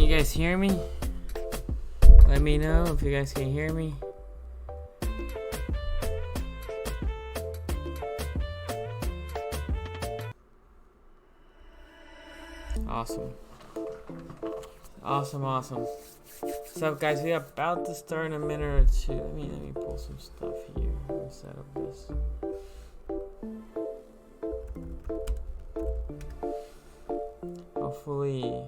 you guys hear me? Let me know if you guys can hear me. Awesome. Awesome. What's up, guys? We're about to start in a minute or two. Let me pull some stuff here. Let me set up this. Hopefully.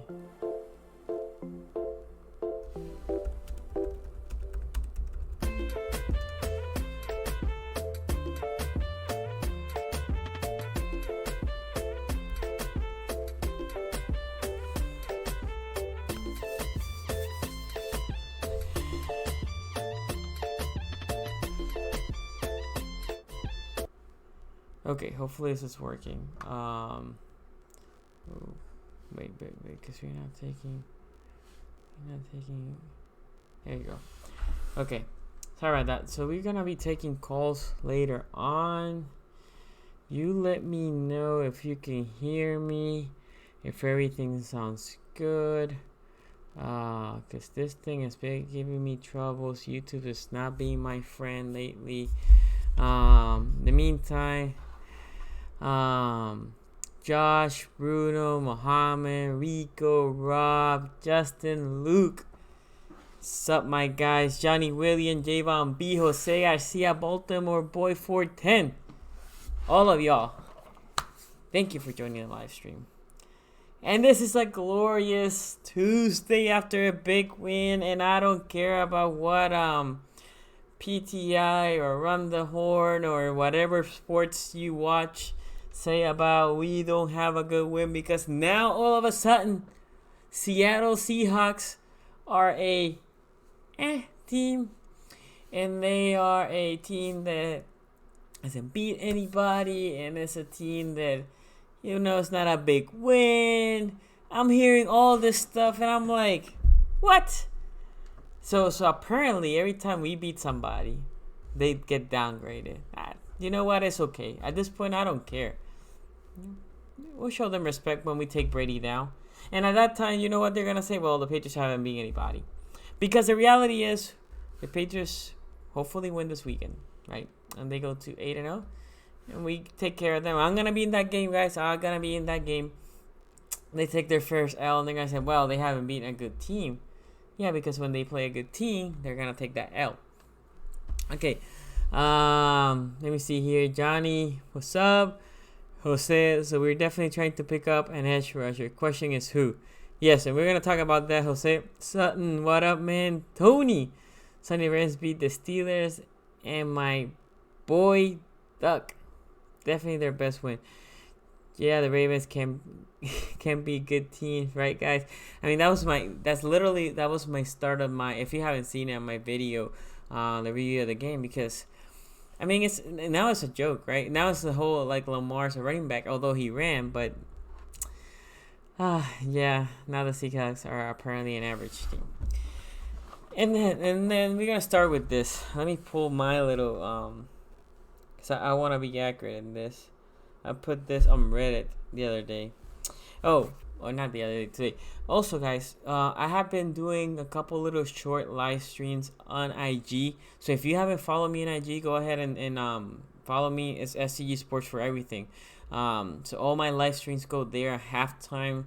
Okay, hopefully this is working. Wait, because we're not taking. There you go. Okay, sorry about that. So we're gonna be taking calls later on. You let me know if you can hear me, if everything sounds good. Cause this thing has been giving me troubles. YouTube is not being my friend lately. In the meantime. Josh, Bruno, Mohammed, Rico, Rob, Justin, Luke. Sup, my guys? Johnny William, Javon B, Jose Garcia, Baltimore Boy 410. All of y'all, thank you for joining the live stream. And this is a glorious Tuesday after a big win, and I don't care about what PTI or Run the Horn or whatever sports you watch say about we don't have a good win, because now all of a sudden Seattle Seahawks are a team, and they are a team that hasn't beat anybody, and it's a team that, you know, it's not a big win. I'm hearing all this stuff and I'm like, what? So apparently every time we beat somebody, they get downgraded. You know what? It's okay. At this point, I don't care. We'll show them respect when we take Brady down. And at that time, you know what they're going to say? Well, the Patriots haven't beat anybody. Because the reality is, the Patriots hopefully win this weekend, right? And they go to 8-0. And we take care of them. I'm going to be in that game, guys. I'm going to be in that game. They take their first L, and they're going to say, well, they haven't beaten a good team. Yeah, because when they play a good team, they're going to take that L. Okay. Let me see here. Johnny, what's up? Jose, so we're definitely trying to pick up an edge rusher. Question is who? Yes, and we're going to talk about that, Jose. Sutton, what up, man? Tony. Sunny Rams beat the Steelers, and my boy Duck. Definitely their best win. Yeah, the Ravens can be good teams, right, guys? I mean, that was my start of my, if you haven't seen it on my video, the review of the game, because I mean, it's a joke, right? Now it's the whole, like, Lamar's a running back, although he ran, but yeah, now the Seahawks are apparently an average team. And then we're gonna start with this. Let me pull my little because I want to be accurate in this. I put this on Reddit the other day. Oh, not the other day, today. Also, guys, I have been doing a couple little short live streams on IG. So if you haven't followed me on IG, go ahead and follow me. It's SCG Sports for everything. So all my live streams go there at halftime.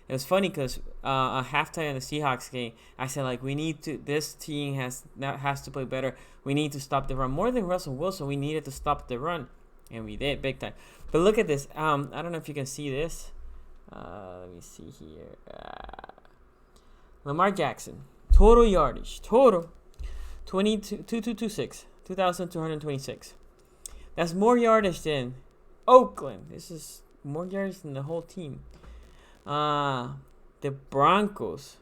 It was funny because at halftime in the Seahawks game, I said, like, this team has to play better. We need to stop the run. More than Russell Wilson, we needed to stop the run. And we did, big time. But look at this. I don't know if you can see this. Let me see here. Lamar Jackson. Total yardage. 2,226. That's more yardage than Oakland. This is more yardage than the whole team. The Broncos.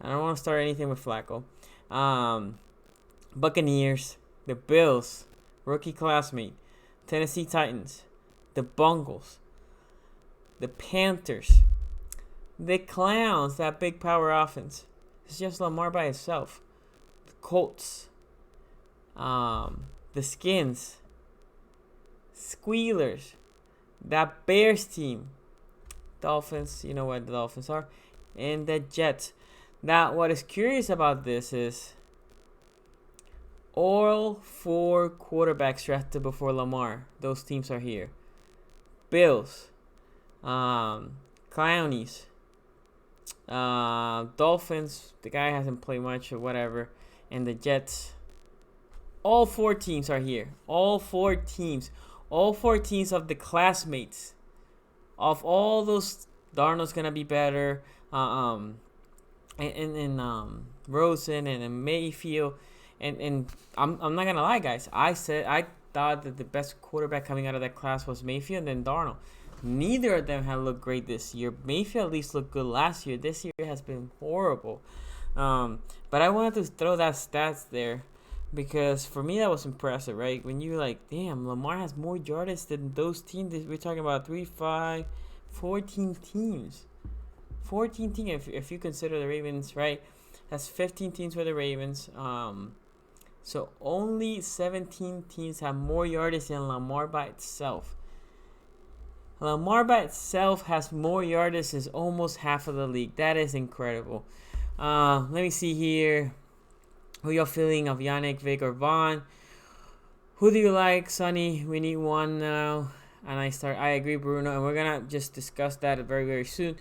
I don't want to start anything with Flacco. Buccaneers. The Bills. Rookie classmate. Tennessee Titans. The Bungles. The Panthers. The Clowns. That big power offense. It's just Lamar by himself. The Colts. The Skins. Squealers. That Bears team. Dolphins. You know what the Dolphins are. And the Jets. Now, what is curious about this is all 4 quarterbacks drafted before Lamar. Those teams are here. Bills, Clownies, Dolphins. The guy hasn't played much or whatever, and the Jets. All 4 teams are here. All 4 teams. All 4 teams of the classmates. Of all those, Darnold's gonna be better. And Rosen and Mayfield. And I'm not gonna lie, guys. I thought that the best quarterback coming out of that class was Mayfield and then Darnold. Neither of them have looked great this year. Mayfield at least looked good last year. This year has been horrible. But I wanted to throw that stats there because for me that was impressive, right? When you like, damn, Lamar has more yardage than those teams. We're talking about 3, 5, 14 teams. 14 teams if you consider the Ravens, right? That's 15 teams for the Ravens. So only 17 teams have more yardage than Lamar by itself. Lamar by itself has more yardage than almost half of the league. That is incredible. Let me see here. Who y'all feeling of Yannick, Vic, or Vaughn? Who do you like, Sonny? We need one now. And I agree, Bruno. And we're going to just discuss that very, very soon.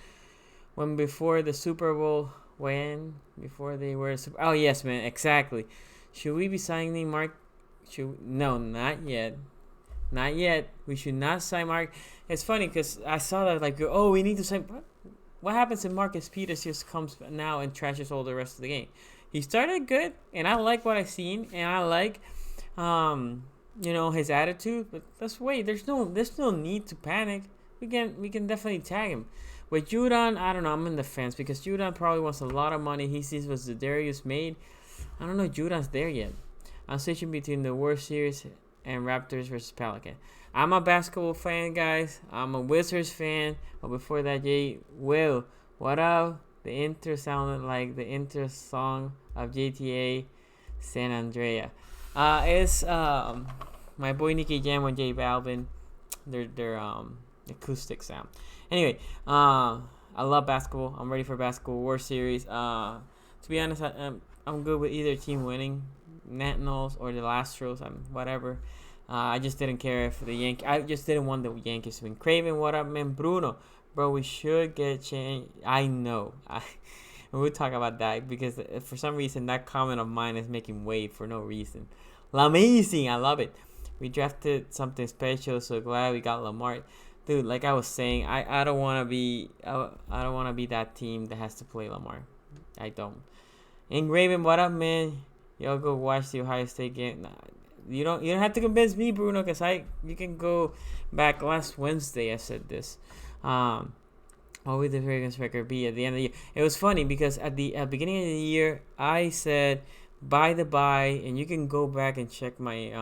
Before the Super Bowl, before they were oh yes, man, exactly. Should we be signing Mark? No, not yet. We should not sign Mark. It's funny because I saw that like, oh, we need to sign. What happens if Marcus Peters just comes now and trashes all the rest of the game? He started good, and I like what I've seen, and I like, his attitude. But let's wait. There's no need to panic. We can definitely tag him. With Judon, I don't know. I'm in the fence because Judon probably wants a lot of money. He sees what Za'Darius made. I don't know. Judon's there yet. I'm switching between the World Series and Raptors versus Pelican. I'm a basketball fan, guys. I'm a Wizards fan. But before that, Will, what up? The intro sounded like the intro song of GTA San Andrea. It's my boy Nicky Jam and J Balvin. Their acoustic sound. Anyway, I love basketball. I'm ready for basketball World Series. To be honest, I'm good with either team winning, Nationals or the Astros. Whatever. I just didn't care if the Yankees. I just didn't want the Yankees to win. Craven, what up, man? Bruno, bro, we should get a change. I know. We'll talk about that because for some reason that comment of mine is making wave for no reason. Amazing, I love it. We drafted something special, so glad we got Lamar. Dude, like I was saying, I don't want to be that team that has to play Lamar. I don't. And Raven, what up, man? Y'all go watch the Ohio State game. Nah, you don't have to convince me, Bruno, because you can go back last Wednesday. I said this. What would the Ravens record be at the end of the year? It was funny because at the beginning of the year, I said by the bye, and you can go back and check my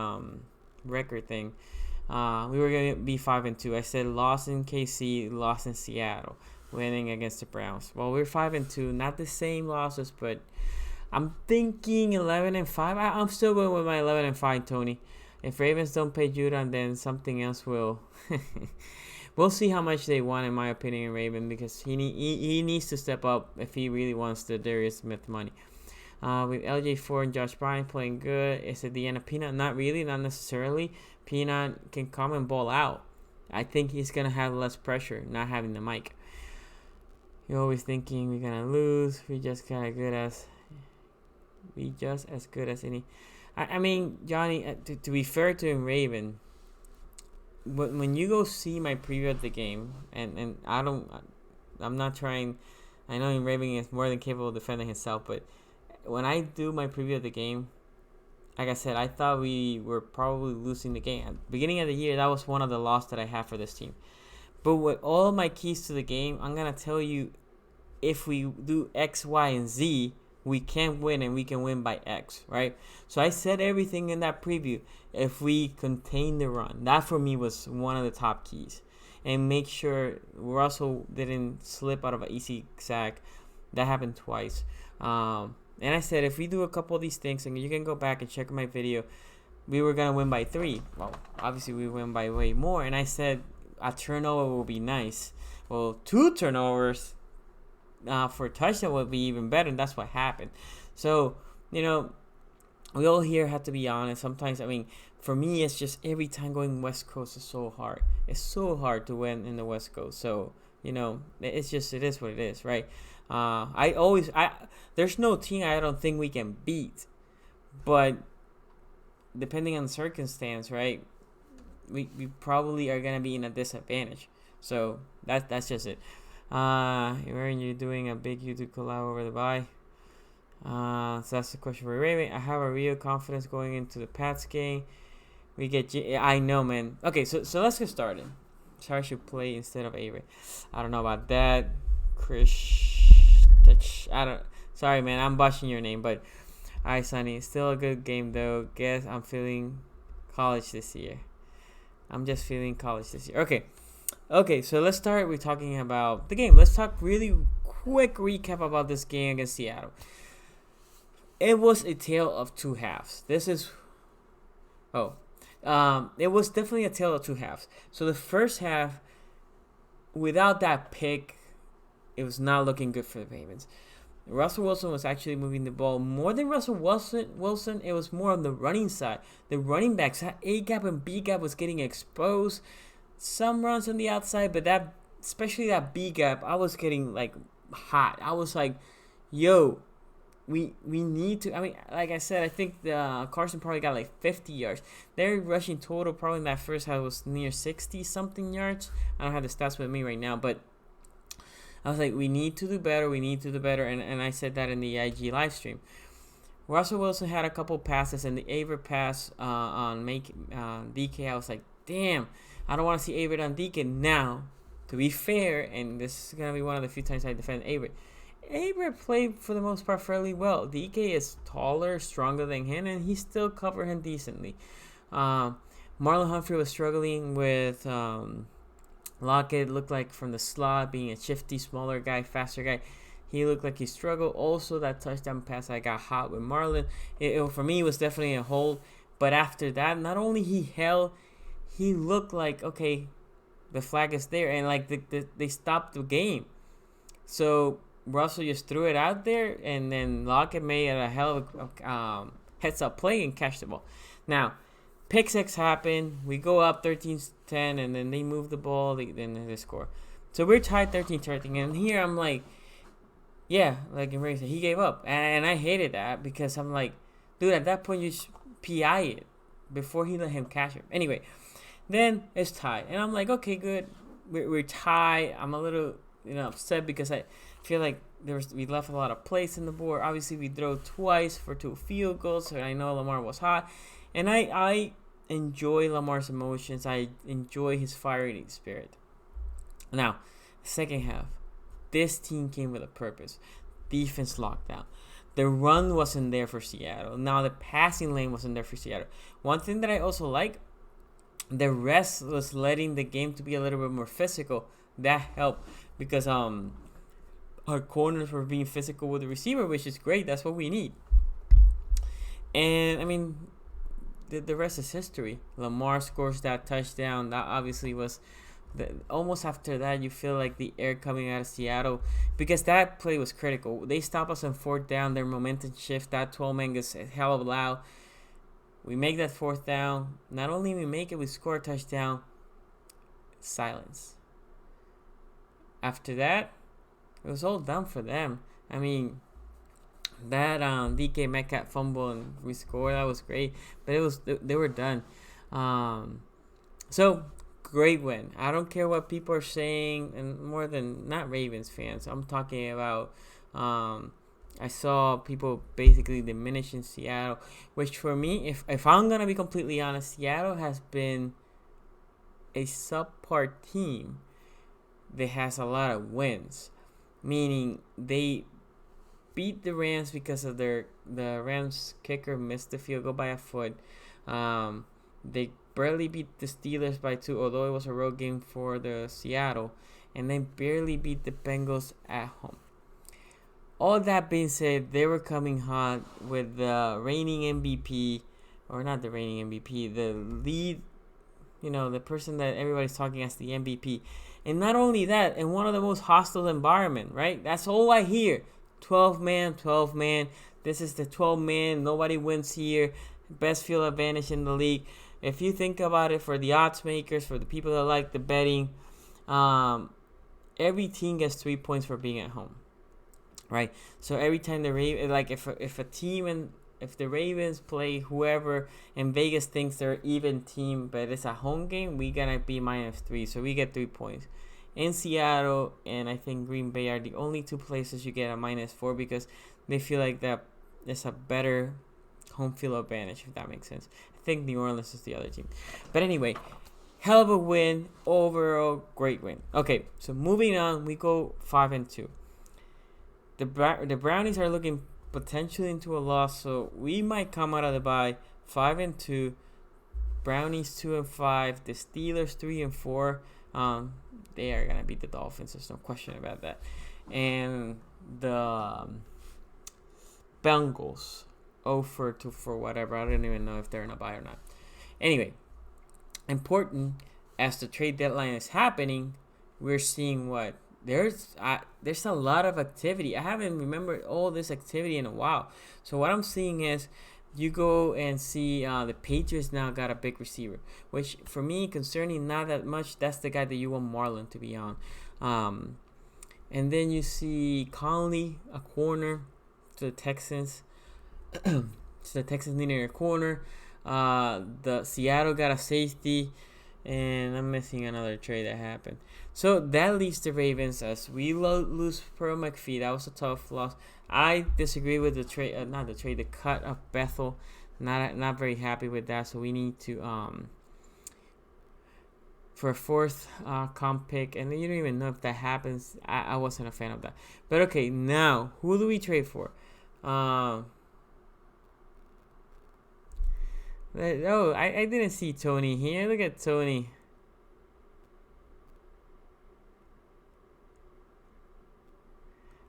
record thing. We were going to be 5-2. I said loss in KC, loss in Seattle, winning against the Browns. Well, we're 5-2, not the same losses, but I'm thinking 11-5. I'm still going with my 11-5, Tony. If Ravens don't pay Judon, then something else will. We'll see how much they want, in my opinion, Raven, because he needs to step up if he really wants the Darius Smith money. With LJ4 and Josh Bryant playing good, is it the end of Peanut? Not really, not necessarily. Peanut can come and ball out. I think he's going to have less pressure not having the mic. You're always thinking we're going to lose. We just as good as any. I mean, Johnny, to be fair to him, Raven, when you go see my preview of the game, and I'm not trying, I know Raven is more than capable of defending himself, but when I do my preview of the game, like I said, I thought we were probably losing the game. At the beginning of the year, that was one of the losses that I had for this team. But with all my keys to the game, I'm going to tell you, if we do X, Y, and Z, we can win, and we can win by X, right? So I said everything in that preview. If we contain the run, that for me was one of the top keys. And make sure Russell didn't slip out of an easy sack. That happened twice. And I said, if we do a couple of these things, and you can go back and check my video, we were going to win by 3. Well, obviously we win by way more. And I said, a turnover will be nice. Well, 2 turnovers for a touchdown would be even better, and that's what happened. So, we all here have to be honest. Sometimes, for me, it's just every time going West Coast is so hard. It's so hard to win in the West Coast. So, it's just, it is what it is, right? There's no team I don't think we can beat, but depending on the circumstance, right, we probably are gonna be in a disadvantage. So that's just it. Aaron, you're doing a big YouTube collab over the bye. So that's the question for Raven. I have a real confidence going into the Pats game. I know, man. Okay, so let's get started. Char should play instead of Avery. I don't know about that. Sorry, man. I'm botching your name, but alright, Sonny. Still a good game though. Guess I'm feeling college this year. I'm just feeling college this year. Okay. So let's start with talking about the game. Let's talk really quick recap about this game against Seattle. It was a tale of two halves. It was definitely a tale of two halves. So the first half, without that pick, it was not looking good for the Ravens. Russell Wilson was actually moving the ball more than Russell Wilson. It was more on the running side. The running backs, that A gap and B gap was getting exposed. Some runs on the outside, but especially that B gap, I was getting hot. I was like, yo, we need to. Like I said, I think Carson probably got 50 yards. Their rushing total probably in that first half was near 60 something yards. I don't have the stats with me right now, but I was like, we need to do better. And I said that in the IG live stream. Russell Wilson had a couple passes, and the Aver pass on DK, I was like, damn, I don't want to see Aver on DK. Now, to be fair, and this is going to be one of the few times I defend Aver played for the most part fairly well. DK is taller, stronger than him, and he still covered him decently. Marlon Humphrey was struggling with Lockett. Looked like from the slot, being a shifty, smaller guy, faster guy, he looked like he struggled. Also, that touchdown pass I got hot with Marlon. For me, it was definitely a hold. But after that, not only he held, he looked like, okay, the flag is there, and they stopped the game. So Russell just threw it out there, and then Lockett made a hell of a heads-up play and catch the ball. Now, pick six happened. We go up 13-10, and then they move the ball. Then they score. So we're tied 13-13, and here I'm like, yeah, like Ray said, he gave up, and I hated that because I'm like, dude, at that point you just PI it before he let him catch it. Anyway, then it's tied, and I'm like, okay, good, we're tied. I'm a little upset because I feel like we left a lot of plays in the board. Obviously, we drove twice for 2 field goals, so I know Lamar was hot. And I enjoy Lamar's emotions. I enjoy his fiery spirit. Now, second half, this team came with a purpose. Defense lockdown. The run wasn't there for Seattle. Now, the passing lane wasn't there for Seattle. One thing that I also like, the rest was letting the game to be a little bit more physical. That helped because our corners were being physical with the receiver, which is great. That's what we need. And, the rest is history. Lamar scores that touchdown. That obviously was almost after that, you feel like the air coming out of Seattle because that play was critical. They stop us on 4th down. Their momentum shift. That 12-man gets hell of loud. We make that 4th down. Not only we make it, we score a touchdown. Silence. After that, it was all done for them. That DK Metcalf fumble and we scored, that was great. But they were done. So great win. I don't care what people are saying, and more than not Ravens fans. I'm talking about. I saw people basically diminishing Seattle, which for me, if I'm gonna be completely honest, Seattle has been a subpar team that has a lot of wins, meaning they beat the Rams because of the Rams kicker missed the field goal by a foot. They barely beat the Steelers by 2, although it was a road game for the Seattle, and they barely beat the Bengals at home. All that being said, they were coming hot with the reigning MVP, or not the reigning MVP, the lead, the person that everybody's talking as the MVP. And not only that, in one of the most hostile environment, right? That's all I hear. 12 man, 12 man. This is the 12 man. Nobody wins here. Best field advantage in the league. If you think about it, for the odds makers, for the people that like the betting, every team gets 3 points for being at home, right? So every time the Ravens, like if a team and if the Ravens play whoever and Vegas thinks they're even team, but it's a home game, we gonna be -3, so we get 3 points. In Seattle and I think Green Bay are the only two places you get a -4 because they feel like that it's a better home field advantage, if that makes sense. I think New Orleans is the other team. But anyway, hell of a win. Overall, great win. Okay, so moving on, we go 5-2. The Brownies are looking potentially into a loss, so we might come out of the bye 5-2. Brownies 2-5. The Steelers 3-4. They are gonna beat the Dolphins. There's no question about that. And the Bengals 0-2 for whatever. I don't even know if they're in a bye or not. Anyway, important as the trade deadline is happening, we're seeing what there's a lot of activity. I haven't remembered all this activity in a while. So what I'm seeing is you go and see the Patriots now got a big receiver, which for me concerning not that much. That's the guy that you want Marlon to be on. And then you see Conley, a corner to the Texans. So the Texans needed a corner. The Seattle got a safety, and I'm missing another trade that happened. So that leaves the Ravens as we lose Pearl McPhee. That was a tough loss. I disagree with the trade, the cut of Bethel. Not very happy with that. So we need to for a fourth comp pick, and you don't even know if that happens. I wasn't a fan of that. But okay, now who do we trade for? I didn't see Tony here. Look at Tony.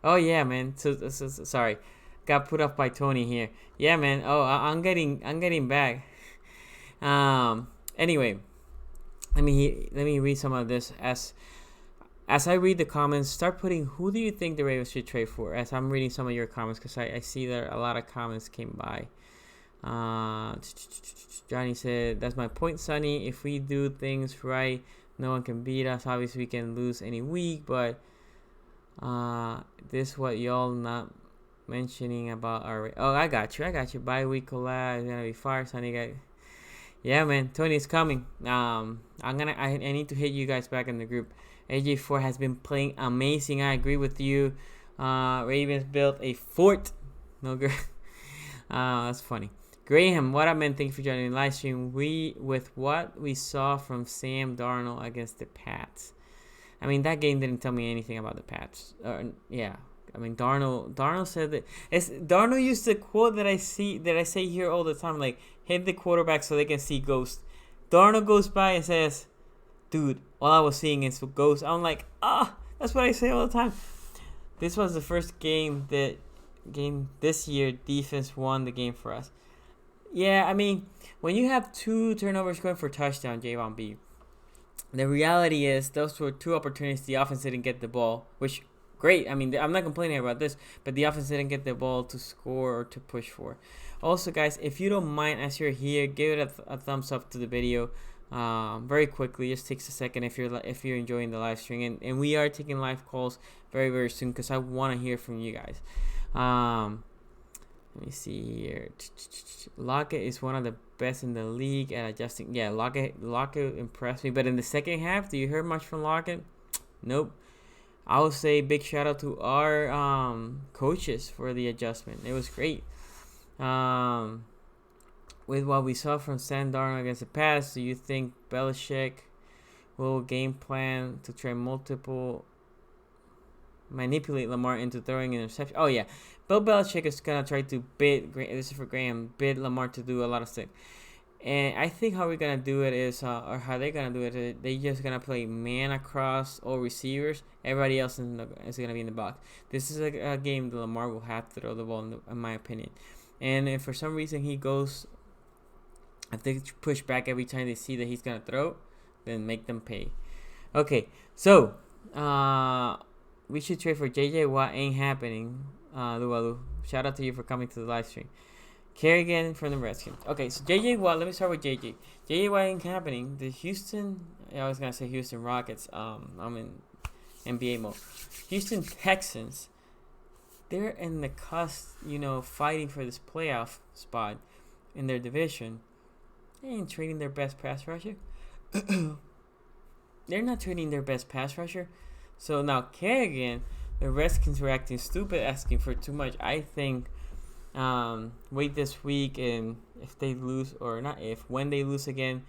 Oh yeah, man. So sorry, got put up by Tony here. Yeah, man. Oh, I'm getting back. Anyway, let me read some of this as I read the comments. Start putting who do you think the Ravens should trade for? As I'm reading some of your comments, because I see that a lot of comments came by. Johnny said, "That's my point, Sonny. If we do things right, no one can beat us. Obviously, we can lose any week, but this what y'all not mentioning about our. Oh, I got you. Bye week collab is gonna be fire, Sonny guy. Yeah, man. Tony's coming. I need to hit you guys back in the group. AJ4 has been playing amazing. I agree with you. Ravens built a fort. No good. That's funny. Graham, what up, man? Thank you for joining the live stream. With what we saw from Sam Darnold against the Pats. I mean, that game didn't tell me anything about the Pats. Yeah. I mean, Darnold said that. Darnold used the quote that I say here all the time, like, hit the quarterback so they can see ghosts. Darnold goes by and says, dude, all I was seeing is ghosts. I'm like, that's what I say all the time. This was the first game this year defense won the game for us. Yeah, I mean, when you have 2 turnovers going for touchdown, Javon B, the reality is those were 2 opportunities the offense didn't get the ball, which, great. I mean, I'm not complaining about this, but the offense didn't get the ball to score or to push for. Also, guys, if you don't mind, as you're here, give it a thumbs up to the video. Very quickly, just takes a second if you're enjoying the live stream, and we are taking live calls very, very soon because I want to hear from you guys. Let me see here. Lockett is one of the best in the league at adjusting. Yeah, Lockett impressed me. But in the second half, do you hear much from Lockett? Nope. I would say big shout out to our coaches for the adjustment. It was great. With what we saw from Sam Darnold against the Pats, do you think Belichick will game plan to try manipulate Lamar into throwing an interception? Oh yeah, Bill Belichick is gonna try to bid Lamar to do a lot of stuff. And I think how we're gonna do it is, or how they're gonna do it, is they just gonna play man across all receivers. Everybody else is gonna be in the box. This is a game that Lamar will have to throw the ball, in my opinion. And if for some reason he goes, if they push back every time they see that he's gonna throw, then make them pay. Okay, so we should trade for JJ Watt. Ain't happening. Lualu, shout out to you for coming to the live stream. Kerrigan from the Redskins. Okay, so JJ Watt. Let me start with JJ. JJ Watt ain't happening. The Houston. I was gonna say Houston Rockets. I'm in NBA mode. Houston Texans. They're in the cusp, fighting for this playoff spot in their division. They ain't trading their best pass rusher. They're not trading their best pass rusher. So now Kerrigan, the Redskins were acting stupid, asking for too much. I think wait this week, and if they lose, or not if, when they lose again,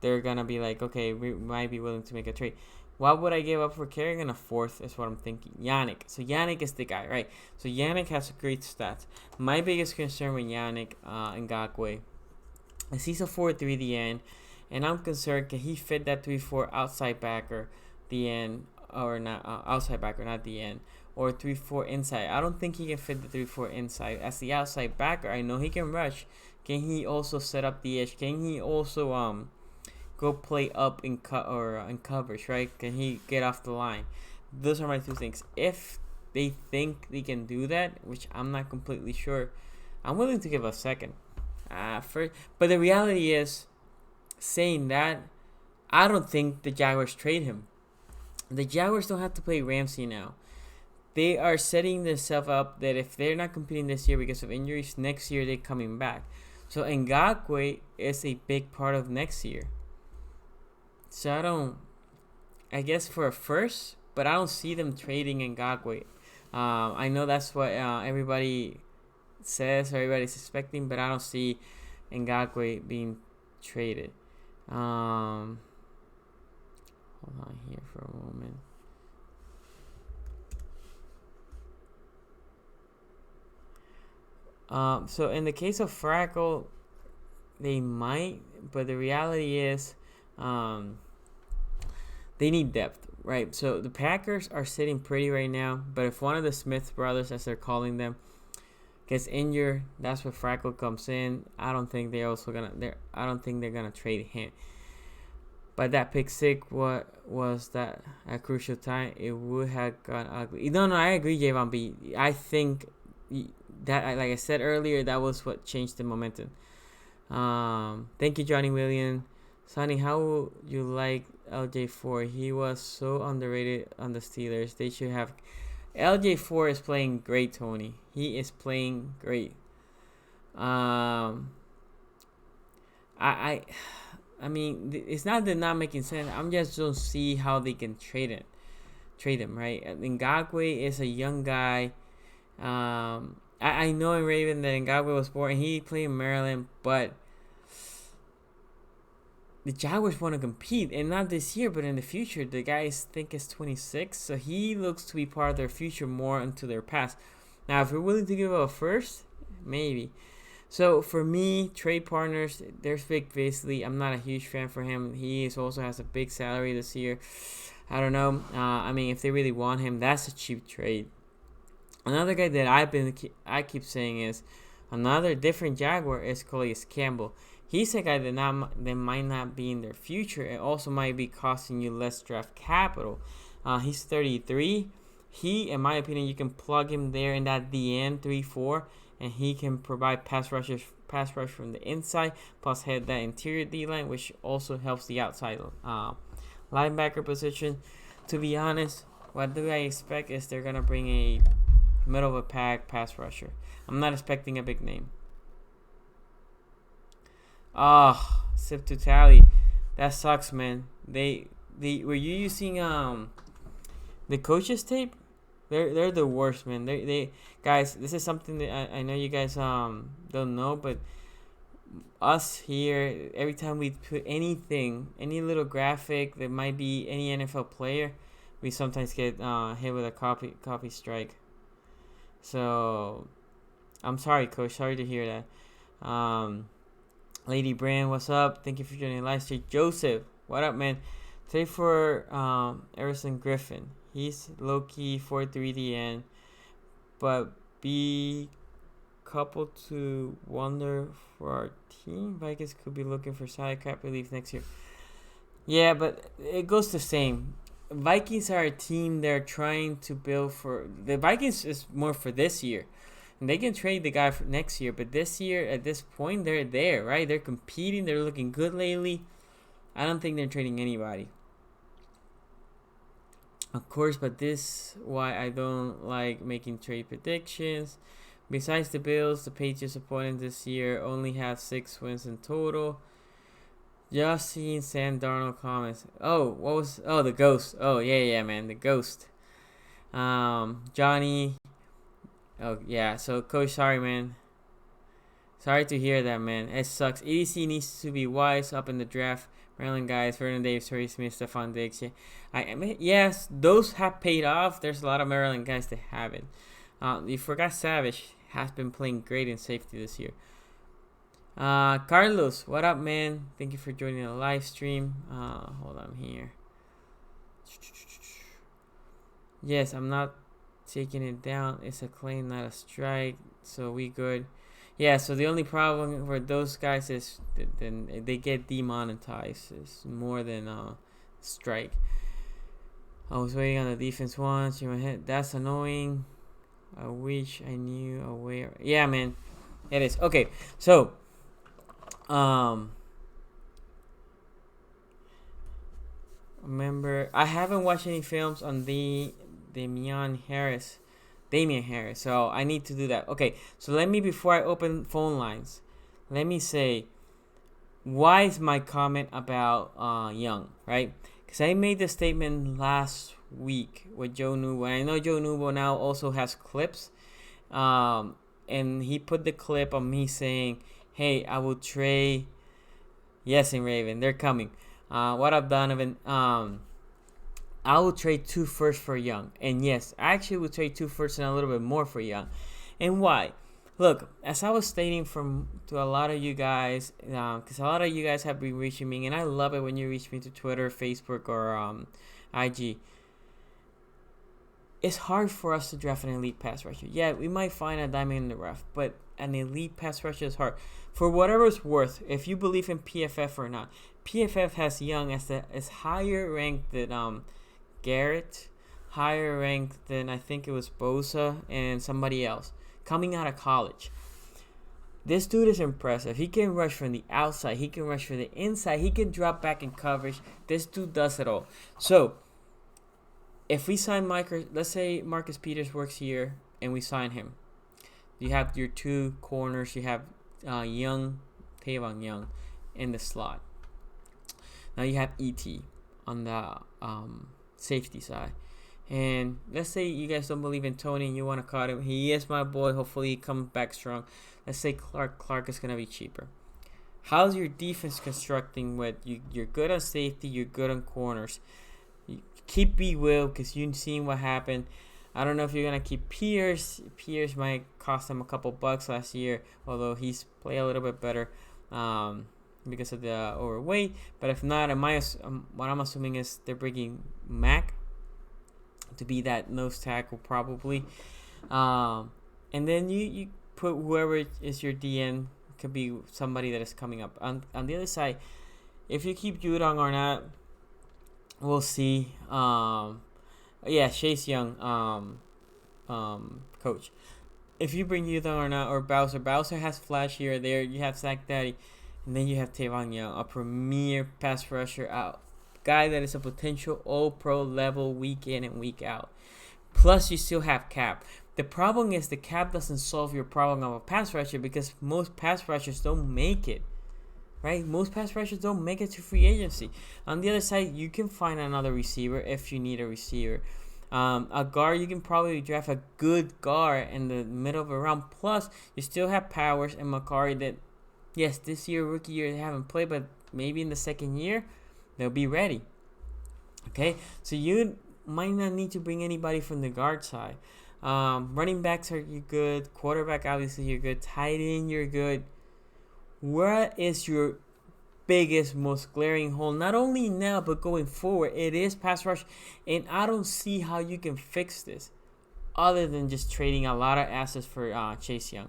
they're going to be like, okay, we might be willing to make a trade. What would I give up for Kerrigan? A fourth is what I'm thinking. Yannick. So Yannick is the guy, right? So Yannick has great stats. My biggest concern with Yannick Ngakoue is he's a 4-3 the end, and I'm concerned can he fit that 3-4 outside backer the end, or not outside backer, not the end, or 3-4 inside. I don't think he can fit the 3-4 inside. As the outside backer, I know he can rush. Can he also set up the edge? Can he also go play up in coverage, right? Can he get off the line? Those are my two things. If they think they can do that, which I'm not completely sure, I'm willing to give a second. But the reality is, saying that, I don't think the Jaguars trade him. The Jaguars don't have to play Ramsey now. They are setting themselves up that if they're not competing this year because of injuries, next year they're coming back. So Ngakoue is a big part of next year. So I guess for a first, but I don't see them trading Ngakoue. I know that's what everybody says, or everybody's expecting, but I don't see Ngakoue being traded. Hold on here for a moment. So in the case of Frackle, they might, but the reality is, they need depth, right? So the Packers are sitting pretty right now, but if one of the Smith brothers, as they're calling them, gets injured, that's where Frackle comes in. I don't think they're gonna trade him. But that pick six, what was that at crucial time? It would have gone ugly. No, I agree, Javon B. I think that, like I said earlier, that was what changed the momentum. Thank you, Johnny William. Sonny, how would you like LJ4? He was so underrated on the Steelers. They should have. LJ4 is playing great, Tony. He is playing great. I mean, it's not that not making sense. I'm just don't see how they can trade him, right? Ngakoue is a young guy. I know in Raven that Ngakoue was born and he played in Maryland, but the Jaguars want to compete, and not this year, but in the future. The guys think is 26, so he looks to be part of their future more into their past. Now, if you're willing to give up a first, maybe. So for me, trade partners, there's Vic Beasley. I'm not a huge fan for him. He also has a big salary this year. I don't know. I mean, if they really want him, that's a cheap trade. Another guy that I keep saying is another different Jaguar is Calais Campbell. He's a guy that might not be in their future. It also might be costing you less draft capital. He's 33. He, in my opinion, you can plug him there in that DN 3-4, and he can provide pass rush from the inside, plus head that interior D-line, which also helps the outside linebacker position. To be honest, what do I expect is they're going to bring a middle of a pack pass rusher. I'm not expecting a big name. Sip to tally. That sucks, man. They were you using the coaches tape? They're the worst, man. They guys, this is something that I know you guys don't know, but us here, every time we put anything, any little graphic that might be any NFL player, we sometimes get hit with a copy strike. So I'm sorry, coach. Sorry to hear that. Lady Brand, what's up? Thank you for joining the live stream. Joseph, what up, man? Today for Everson Griffin. He's low-key 4-3 the end, but be coupled to wonder for our team. Vikings could be looking for salary cap relief next year. Yeah, but it goes the same. Vikings are a team they're trying to build for. The Vikings is more for this year. And they can trade the guy for next year, but this year, at this point, they're there, right? They're competing. They're looking good lately. I don't think they're trading anybody. Of course, but this why I don't like making trade predictions. Besides the Bills, the Patriots opponent this year only have 6 wins in total. Just seeing Sam Darnold comments. Oh, what was? Oh, the ghost. Oh, yeah, man, the ghost. Johnny. Oh, yeah. So, Coach, sorry, man. Sorry to hear that, man. It sucks. EDC needs to be wise up in the draft. Maryland guys, Vernon Davis, Torrey Smith, Stephon Diggs. Yeah. I mean, yes, those have paid off. There's a lot of Maryland guys that haven't. You forgot Savage has been playing great in safety this year. Carlos, what up, man? Thank you for joining the live stream. Hold on here. Yes, I'm not taking it down. It's a claim, not a strike. So we good. Yeah, so the only problem for those guys is then they get demonetized. It's more than strike. I was waiting on the defense once. You went, that's annoying. I wish I knew a way. Yeah, man, it is. Okay, so remember, I haven't watched any films on Damian Harris. So I need to do that. Okay, so let me, before I open phone lines, let me say, why is my comment about Young, right? Because I made the statement last week with Joe Nubo, and I know Joe Nubo now also has clips, and he put the clip of me saying, hey, I will trade, yes, and Raven, they're coming. What up, Donovan? I will trade 2 firsts for Young. And yes, I actually will trade 2 firsts and a little bit more for Young. And why? Look, as I was stating to a lot of you guys, because a lot of you guys have been reaching me, and I love it when you reach me to Twitter, Facebook, or IG. It's hard for us to draft an elite pass rusher. Yeah, we might find a diamond in the rough, but an elite pass rusher is hard. For whatever it's worth, if you believe in PFF or not, PFF has Young as higher ranked than Garrett, higher ranked than I think it was Bosa and somebody else coming out of college. This dude is impressive. He can rush from the outside. He can rush from the inside. He can drop back in coverage. This dude does it all. So, if we sign let's say Marcus Peters works here and we sign him. You have your 2 corners. You have Tavon Young in the slot. Now you have E.T. on the safety side. And let's say you guys don't believe in Tony and you want to cut him. He is my boy. Hopefully he comes back strong. Let's say Clark is going to be cheaper. How's your defense constructing with you're good on safety, you're good on corners. You keep B. Will because you've seen what happened. I don't know if you're going to keep Pierce. Pierce might cost him a couple bucks last year, although he's played a little bit better because of the overweight. But if not, what I'm assuming is they're bringing Mac to be that nose tackle probably. And then you put whoever is your DN, could be somebody that is coming up. On the other side, if you keep Judon or not, we'll see. Chase Young, coach. If you bring Judon or not, or Bowser has flash here or there. You have Zach Daddy, and then you have Tavon Young, a premier pass rusher out. Guy that is a potential all-pro level week in and week out. Plus, you still have Cap. The problem is the Cap doesn't solve your problem of a pass rusher because most pass rushers don't make it. Right? Most pass rushers don't make it to free agency. On the other side, you can find another receiver if you need a receiver. A guard, you can probably draft a good guard in the middle of a round. Plus, you still have Powers and McCarry that, yes, this year, rookie year, they haven't played, but maybe in the second year, they'll be ready. Okay? So you might not need to bring anybody from the guard side. Running backs, are you good? Quarterback, obviously, you're good. Tight end, you're good. Where is your biggest, most glaring hole? Not only now, but going forward, it is pass rush. And I don't see how you can fix this other than just trading a lot of assets for Chase Young.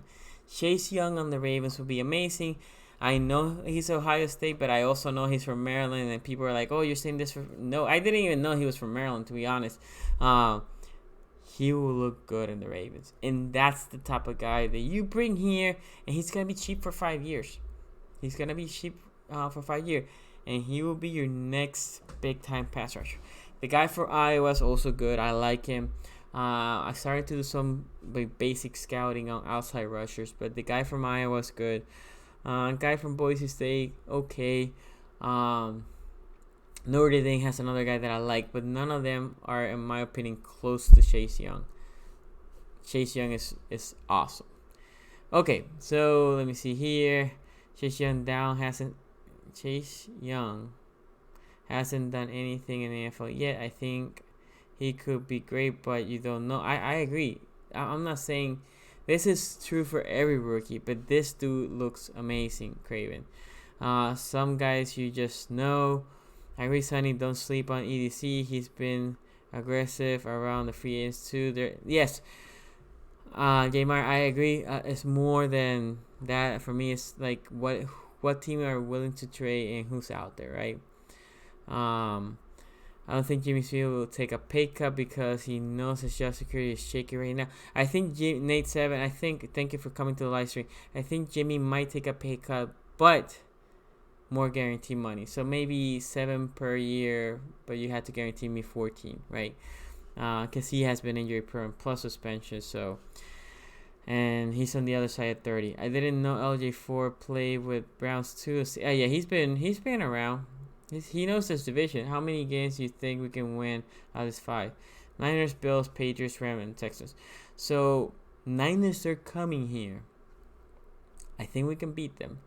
Chase Young on the Ravens would be amazing. I know he's Ohio State, but I also know he's from Maryland, and people are like, "Oh, you're saying this for?" No, I didn't even know he was from Maryland, to be honest. He will look good in the Ravens, and that's the type of guy that you bring here, and he's gonna be cheap for 5 years. He's gonna be cheap for 5 years, and he will be your next big time pass rusher. The guy for Iowa is also good. I like him. I started to do some basic scouting on outside rushers, but the guy from Iowa is good. Guy from Boise State, okay. Notre Dame has another guy that I like, but none of them are, in my opinion, close to Chase Young. Chase Young is awesome. Okay, so let me see here. Chase Young hasn't done anything in the NFL yet. I think he could be great, but you don't know. I agree. I'm not saying this is true for every rookie, but this dude looks amazing, Craven. Some guys you just know. I agree, Sonny. Don't sleep on EDC. He's been aggressive around the free agents too. Yes. Jamar, I agree. It's more than that. For me, it's like what team are willing to trade and who's out there, right? I don't think Jimmy Smith will take a pay cut because he knows his job security is shaky right now. I think Nate 7. Thank you for coming to the live stream. I think Jimmy might take a pay cut, but more guaranteed money. So maybe 7 per year, but you had to guarantee me 14, right? Because he has been injury prone plus suspension. So, and he's on the other side at 30. I didn't know LJ4 played with Browns too. Yeah, he's been around. He knows this division. How many games do you think we can win out of this 5? Niners, Bills, Patriots, Rams, and Texans. So Niners are coming here. I think we can beat them.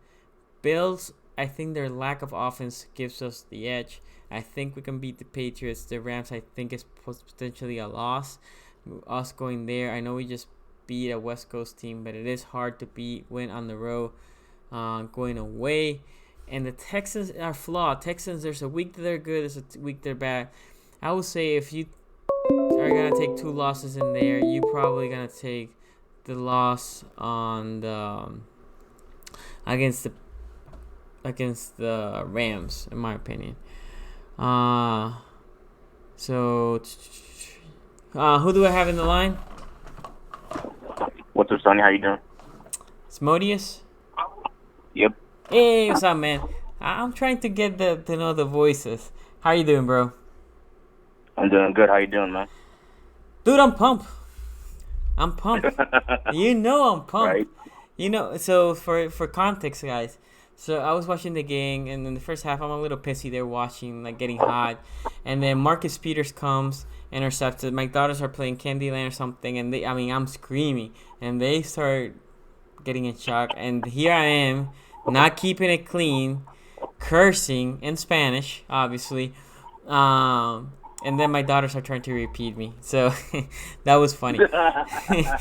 Bills, I think their lack of offense gives us the edge. I think we can beat the Patriots. The Rams, I think, is potentially a loss. Us going there, I know we just beat a West Coast team, but it is hard to win on the road, going away. And the Texans are flawed. Texans, there's a week that they're good, there's a week they're bad. I would say if you are going to take 2 losses in there, you're probably going to take the loss on the against the Rams, in my opinion. So who do I have in the line? What's up, Sonny? How you doing? It's Modius. Yep. Hey, what's up, man? I'm trying to get to know the voices. How you doing, bro? I'm doing good. How you doing, man? Dude, I'm pumped. You know I'm pumped. Right. You know, so for context, guys. So I was watching the game, and in the first half, I'm a little pissy. They're watching, like, getting hot. And then Marcus Peters comes, intercepted. My daughters are playing Candyland or something, and I'm screaming. And they start getting in shock. And here I am, not keeping it clean, cursing in Spanish, obviously. And then my daughters are trying to repeat me. So that was funny. That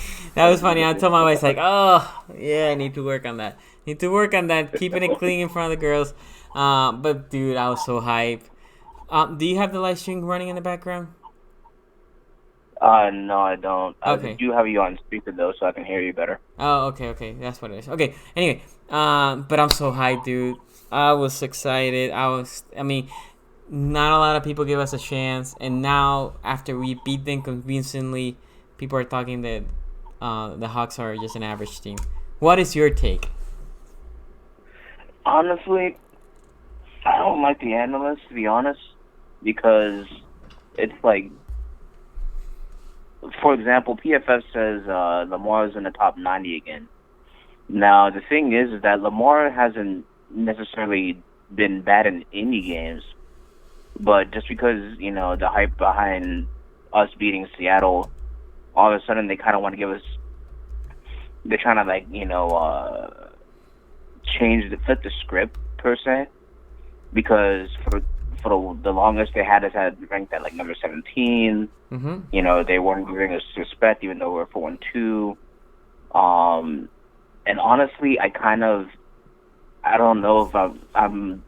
was funny. I told my wife, like, oh, yeah, I need to work on that. Keeping it clean in front of the girls. But, dude, I was so hyped. Do you have the live stream running in the background? No, I don't. Okay. I do have you on speaker, though, so I can hear you better. Oh, okay. That's what it is. Okay, anyway. But I'm so hyped, dude. I was excited. Not a lot of people give us a chance. And now, after we beat them convincingly, people are talking that the Hawks are just an average team. What is your take? Honestly, I don't like the analysts, to be honest, because it's like, for example, PFF says Lamar is in the top 90 again. Now, the thing is that Lamar hasn't necessarily been bad in any games, but just because, the hype behind us beating Seattle, all of a sudden they kind of want to give us, they're trying to, flip the script, per se, because for the longest they had us ranked at, number 17. Mm-hmm. They weren't giving us respect, even though we're 4-2. And honestly, I don't know if I don't know if I'm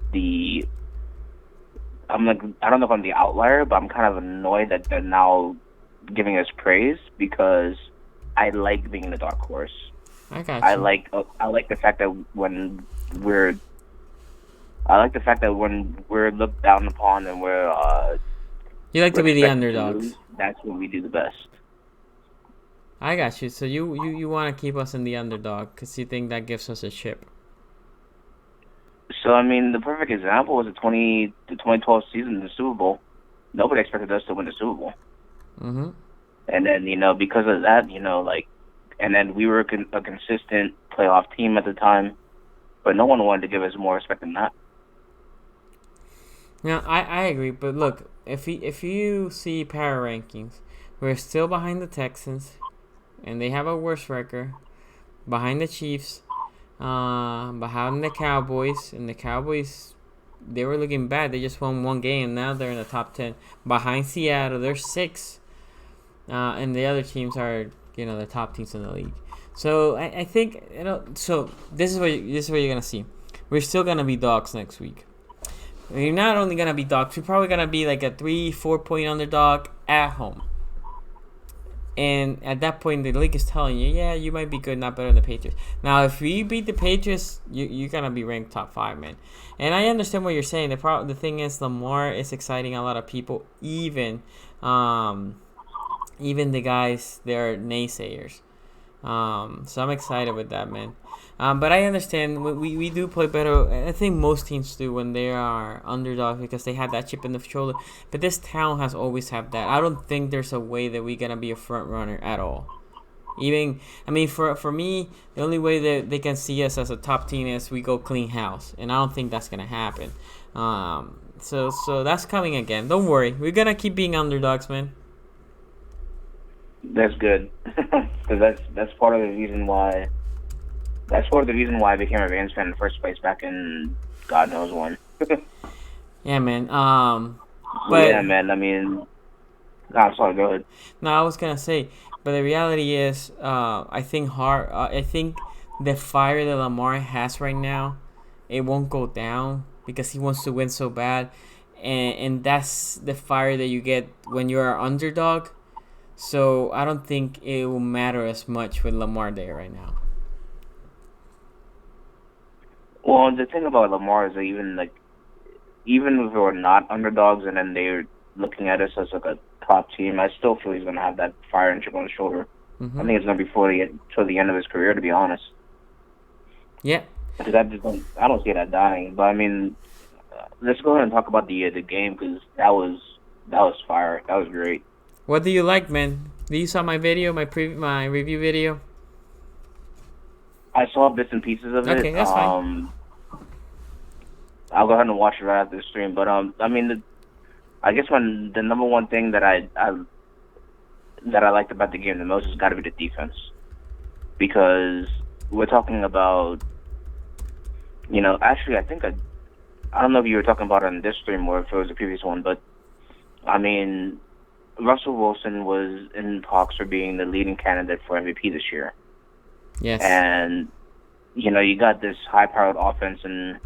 the outlier, but I'm kind of annoyed that they're now giving us praise because I like being the dark horse. I got you. I like the fact that when we're I like the fact that when we're looked down upon and You like we're to be the expected to lose, underdogs. that's when we do the best. I got you. So you want to keep us in the underdog because you think that gives us a chip. So I mean, the perfect example was the 2012 season in the Super Bowl. Nobody expected us to win the Super Bowl, Mm-hmm. and then because of that, and then we were a consistent playoff team at the time, but no one wanted to give us more respect than that. Now I agree, but look, if you see power rankings, we're still behind the Texans, and they have a worse record. Behind the Chiefs, behind the Cowboys, and the Cowboys they were looking bad. They just won one game. Now they're in the top 10. Behind Seattle, they're 6, and the other teams are the top teams in the league. So I think So this is what you're gonna see. We're still gonna be dogs next week. We're not only gonna be dogs. We're probably gonna be like a 3-4 point underdog at home. And at that point, the league is telling you, yeah, you might be good, not better than the Patriots. Now, if we beat the Patriots, you're gonna be ranked top 5, man. And I understand what you're saying. The thing is, Lamar is exciting a lot of people, even the guys they're naysayers. So I'm excited with that, man. But I understand we do play better. I think most teams do when they are underdogs because they have that chip in the shoulder. But this town has always had that. I don't think there's a way that we're gonna be a front runner at all. Even I mean, for me, the only way that they can see us as a top team is we go clean house, and I don't think that's gonna happen. So that's coming again. Don't worry, we're gonna keep being underdogs, man. That's good, because that's part of the reason why. That's part of the reason why I became a Rams fan in the first place back in God knows when. Yeah, man. But But yeah, man. I mean, I'm sorry. Go ahead. no, I was gonna say, but the reality is, I think the fire that Lamar has right now, it won't go down because he wants to win so bad, and that's the fire that you get when you're an underdog. So I don't think it will matter as much with Lamar there right now. Well, the thing about Lamar is that even if we're not underdogs and then they're looking at us as like a top team, I still feel he's gonna have that fire and chip on his shoulder. I Mm-hmm. think it's gonna be till the end of his career, to be honest. Yeah. Because I don't see that dying. But I mean, let's go ahead and talk about the game because that was fire. That was great. What do you like, man? Do you saw my video, my review video? I saw bits and pieces of Okay, it. that's fine. I'll go ahead and watch it right after the stream. But I mean, I guess the number one thing that I liked about the game the most has got to be the defense, because we're talking about, actually, I don't know if you were talking about it on this stream or if it was the previous one, but I mean, Russell Wilson was in talks for being the leading candidate for MVP this year, Yes. and you got this high-powered offense, and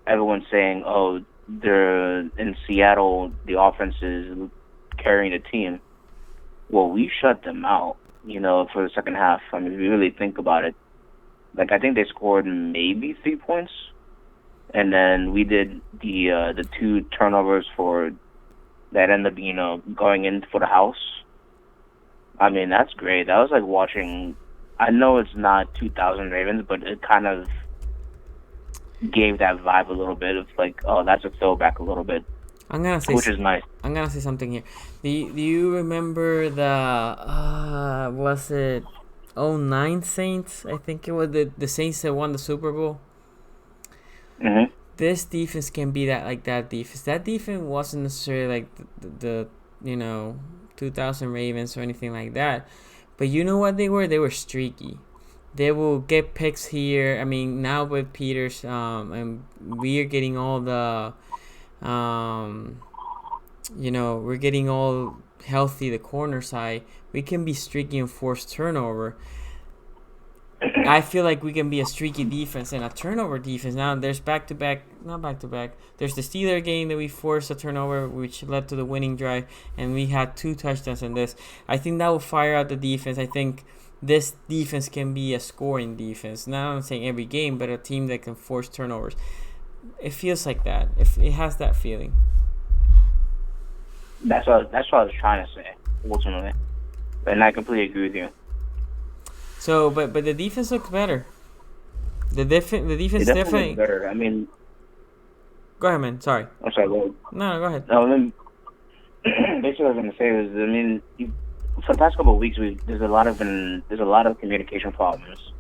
everyone's saying, "Oh, they're in Seattle. The offense is carrying the team." Well, we shut them out, for the second half. I mean, if you really think about it, like I think they scored maybe 3 points, and then we did the 2 turnovers for that ended up going in for the house. I mean, that's great. That was like watching. I know it's not 2000 Ravens, but it kind of gave that vibe a little bit of like, oh, that's a throwback a little bit, I'm gonna say which is nice. I'm gonna say something here. Do you remember the was it '09 Saints? I think it was the Saints that won the Super Bowl. Hmm. This defense can be that defense. That defense wasn't necessarily like the 2000 Ravens or anything like that. But you know what they were? They were streaky. They will get picks here. I mean, now with Peters, and we are getting all the, we're getting all healthy. The corner side, we can be streaky and force turnover. I feel like we can be a streaky defense and a turnover defense. Now there's not back to back. There's the Steeler game that we forced a turnover, which led to the winning drive, and we had 2 touchdowns in this. I think that will fire out the defense. I think this defense can be a scoring defense. Not I'm saying every game, but a team that can force turnovers. It feels like that. It has that feeling. That's what I was trying to say ultimately, and I completely agree with you. So, but the defense looks better. The defense It definitely definitely. looks better. I mean, Go ahead, man. Sorry. I'm sorry. Well, No, go ahead. no, I mean, basically what I was gonna say was, I mean, for the past couple of weeks, there's a lot of communication problems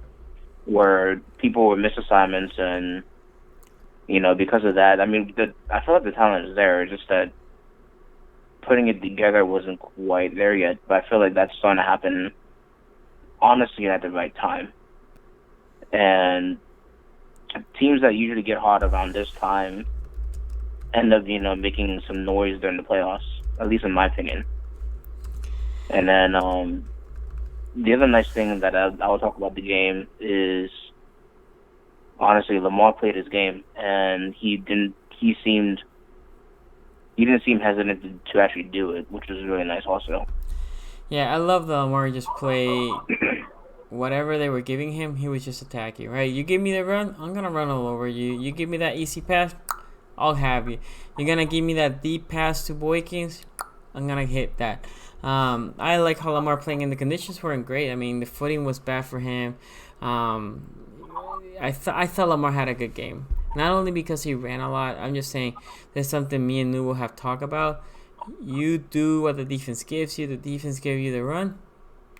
where people were miss assignments, and because of that, I mean, I feel like the talent is there. It's just that putting it together wasn't quite there yet. But I feel like that's starting to happen, honestly, at the right time. And teams that usually get hot around this time end up, making some noise during the playoffs, at least in my opinion. And then the other nice thing that I will talk about the game is, honestly, Lamar played his game, and he didn't seem hesitant to actually do it, which was really nice also. Yeah, I love the Lamar just play. Whatever they were giving him, he was just attacking, right? You give me the run, I'm going to run all over you. You give me that easy pass, I'll have you. You're going to give me that deep pass to Boykins, I'm going to hit that. I like how Lamar playing, and the conditions weren't great. I mean, the footing was bad for him. I thought Lamar had a good game. Not only because he ran a lot, I'm just saying there's something me and Lou will have talked about. You do what the defense gives you. The defense gives you the run.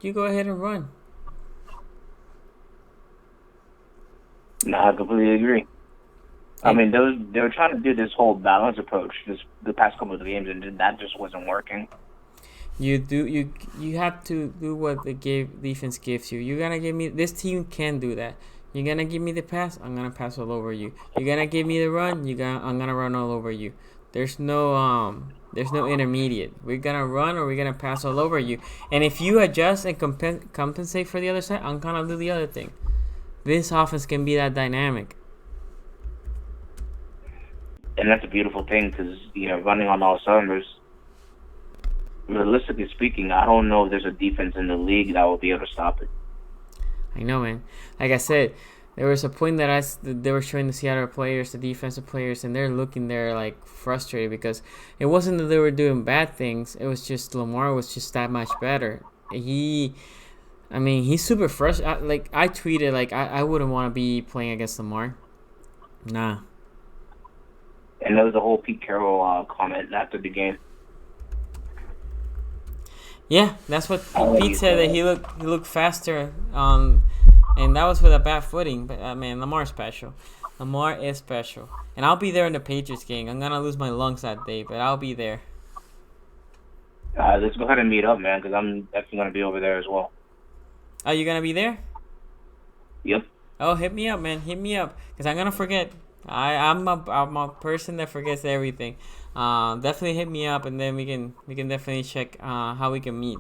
You go ahead and run. No, I completely agree. I mean, they were trying to do this whole balance approach the past couple of games, and that just wasn't working. You have to do what the defense gives you. You're gonna give me this team can do that. You're gonna give me the pass, I'm gonna pass all over you. You're gonna give me the run, I'm gonna run all over you. There's no intermediate. We're gonna run or we're gonna pass all over you. And if you adjust and compensate for the other side, I'm gonna do the other thing. This offense can be that dynamic. And that's a beautiful thing because, running on all cylinders, realistically speaking, I don't know if there's a defense in the league that will be able to stop it. I know, man. Like I said, there was a point that they were showing the Seattle players, the defensive players, and they're looking there like frustrated because it wasn't that they were doing bad things. It was just Lamar was just that much better. He's super frustrated. Like I tweeted, like I wouldn't want to be playing against Lamar. Nah. And there was a whole Pete Carroll comment after the game. Yeah, that's what Pete said, that he looked faster, and that was with a bad footing. But man, Lamar's special. Lamar is special, and I'll be there in the Patriots game. I'm gonna lose my lungs that day, but I'll be there. Let's go ahead and meet up, man, because I'm definitely gonna be over there as well. Oh, you gonna be there? Yep. Oh, hit me up, man. Hit me up, because I'm gonna forget. I'm a person that forgets everything. Definitely hit me up, and then we can definitely check how we can meet.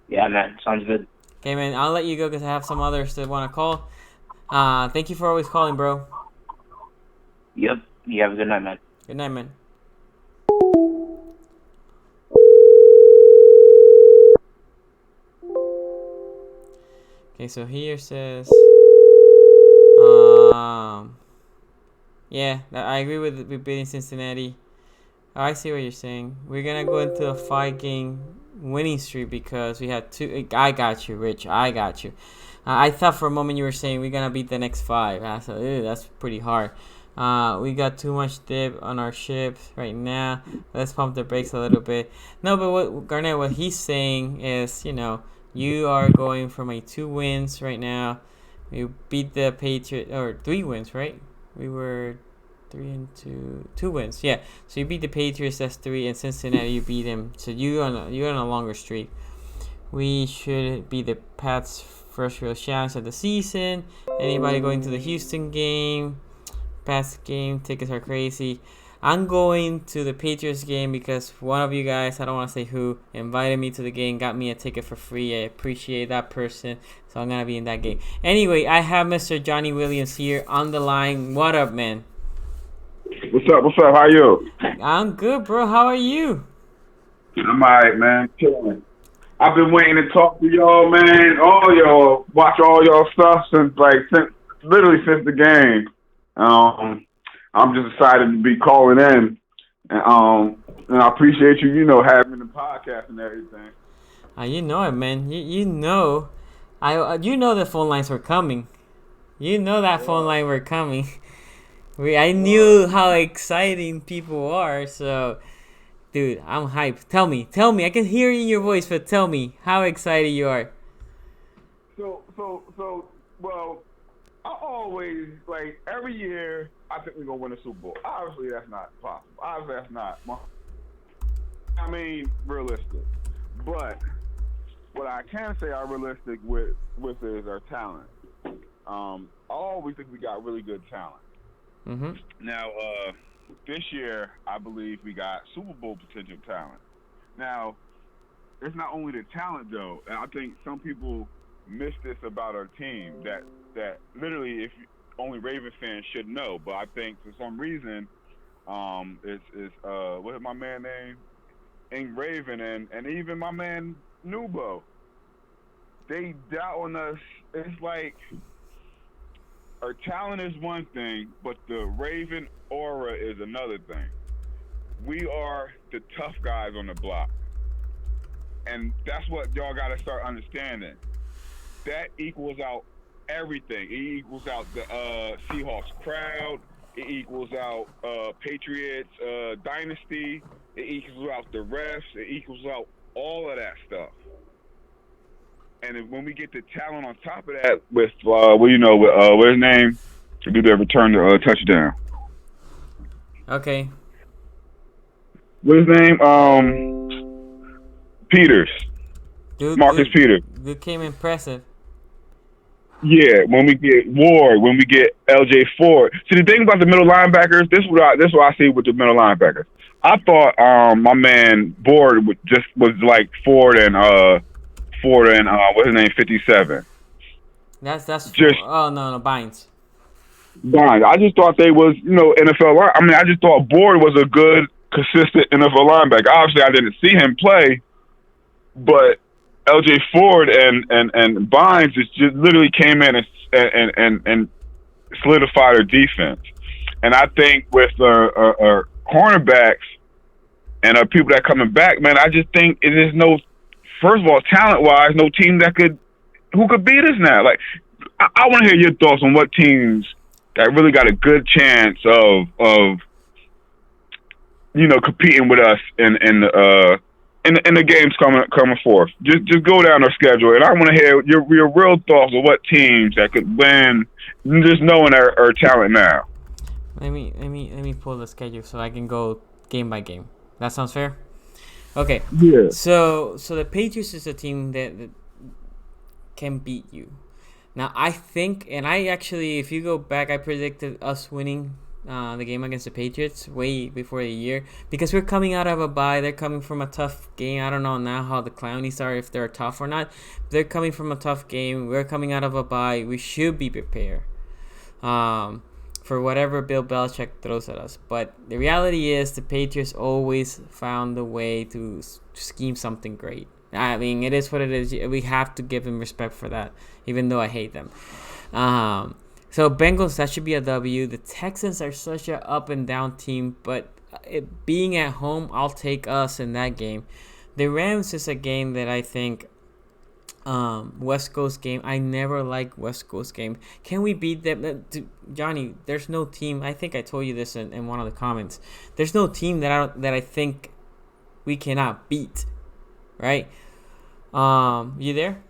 Yeah, man. Sounds good. Okay, man. I'll let you go because I have some others that want to call. Thank you for always calling, bro. Yep. You have a good night, man. Good night, man. Okay, so here says, yeah, I agree with beating Cincinnati. I see what you're saying. We're gonna go into a 5-game winning streak because we had 2. I got you, Rich. I got you. I thought for a moment you were saying we're gonna beat the next 5. I said, that's pretty hard. We got too much dip on our ship right now. Let's pump the brakes a little bit. No, but what he's saying is, you are going from a 2 wins right now. We beat the Patriots, or 3 wins, right? We were 2 wins. Yeah. So you beat the Patriots, that's 3, and Cincinnati you beat them. So you're on a longer streak. We should be the Pats' first real chance of the season. Anybody going to the Houston game? Pats game tickets are crazy. I'm going to the Patriots game because one of you guys, I don't want to say who, invited me to the game, got me a ticket for free. I appreciate that person, so I'm going to be in that game. Anyway, I have Mr. Johnny Williams here on the line. What up, man? What's up? How are you? I'm good, bro. How are you? I'm alright, man. Chilling. I've been waiting to talk to y'all, man. All y'all watch all y'all stuff since literally since the game. Um, I'm just excited to be calling in, and I appreciate you, having the podcast and everything. You know it, man. You know, you know the phone lines were coming. You know that phone line were coming. I knew how exciting people are, so dude, I'm hyped. Tell me. I can hear it in your voice, but tell me how excited you are. Well, I always, every year, I think we're going to win a Super Bowl. Obviously, that's not possible. Obviously, that's not, realistic. But what I can say are realistic with is our talent. I always think we got really good talent. Mm-hmm. Now, this year, I believe we got Super Bowl potential talent. Now, it's not only the talent, though. And I think some people miss this about our team that literally, if only Ravens fans should know. But I think for some reason, what is my man name? Ing Raven and even my man Nubo. They doubt on us. It's like our talent is one thing, but the Raven aura is another thing. We are the tough guys on the block. And that's what y'all got to start understanding. That equals out everything. It equals out the Seahawks crowd. It equals out Patriots dynasty. It equals out the refs. It equals out all of that stuff. And when we get the talent on top of that, with what's his name to do the return to touchdown. Okay. What's his name? Peters. Marcus Peters. Dude came impressive. Yeah, when we get Ward, when we get LJ Ford. See, the thing about the middle linebackers, this is what I see with the middle linebackers. I thought my man Ward was like Ford and what's his name, 57. That's just no Bynes. Bynes. I just thought they was NFL line. I mean, I just thought Ward was a good, consistent NFL linebacker. Obviously, I didn't see him play, but LJ Ford and Bynes just literally came in and solidified our defense. And I think with our cornerbacks and our people that coming back, man, I just think it is first of all, talent-wise, no team who could beat us now. Like, I want to hear your thoughts on what teams that really got a good chance of competing with us in the games coming forth. Just go down our schedule, and I want to hear your real thoughts of what teams that could win, just knowing our talent now. Let me pull the schedule so I can go game by game. That sounds fair. Okay. Yeah. So the Patriots is a team that can beat you. Now I think, and I actually, if you go back, I predicted us winning the game against the Patriots way before the year because we're coming out of a bye. They're coming from a tough game. I don't know now how the Clownies are, if they're tough or not. They're coming from a tough game. We're coming out of a bye. We should be prepared for whatever Bill Belichick throws at us. But the reality is the Patriots always found a way to scheme something great. I mean, it is what it is. We have to give them respect for that, even though I hate them. So Bengals, that should be a W. The Texans are such an up and down team, but being at home, I'll take us in that game. The Rams is a game that I think West Coast game. I never like West Coast game. Can we beat them? Johnny, there's no team. I think I told you this in one of the comments. There's no team that I think we cannot beat. Right? You there?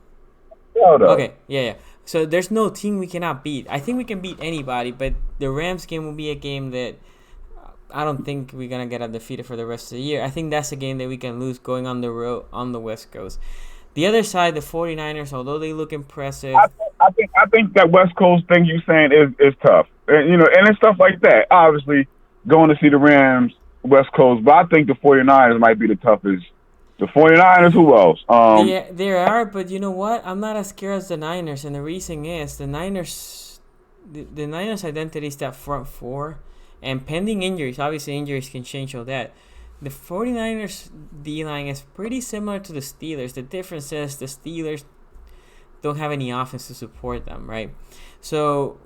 Yeah, no. Okay. Yeah. So there's no team we cannot beat. I think we can beat anybody, but the Rams game will be a game that I don't think we're gonna get undefeated for the rest of the year. I think that's a game that we can lose going on the road on the West Coast. The other side, the 49ers, although they look impressive, I think that West Coast thing you saying is tough, and it's stuff like that. Obviously, going to see the Rams, West Coast, but I think the 49ers might be the toughest. The 49ers, who else? Yeah, there are, but you know what? I'm not as scared as the Niners, and the reason is the Niners' identity is that front four, and pending injuries. Obviously, injuries can change all that. the 49ers D-line is pretty similar to the Steelers. The difference is the Steelers don't have any offense to support them, right? So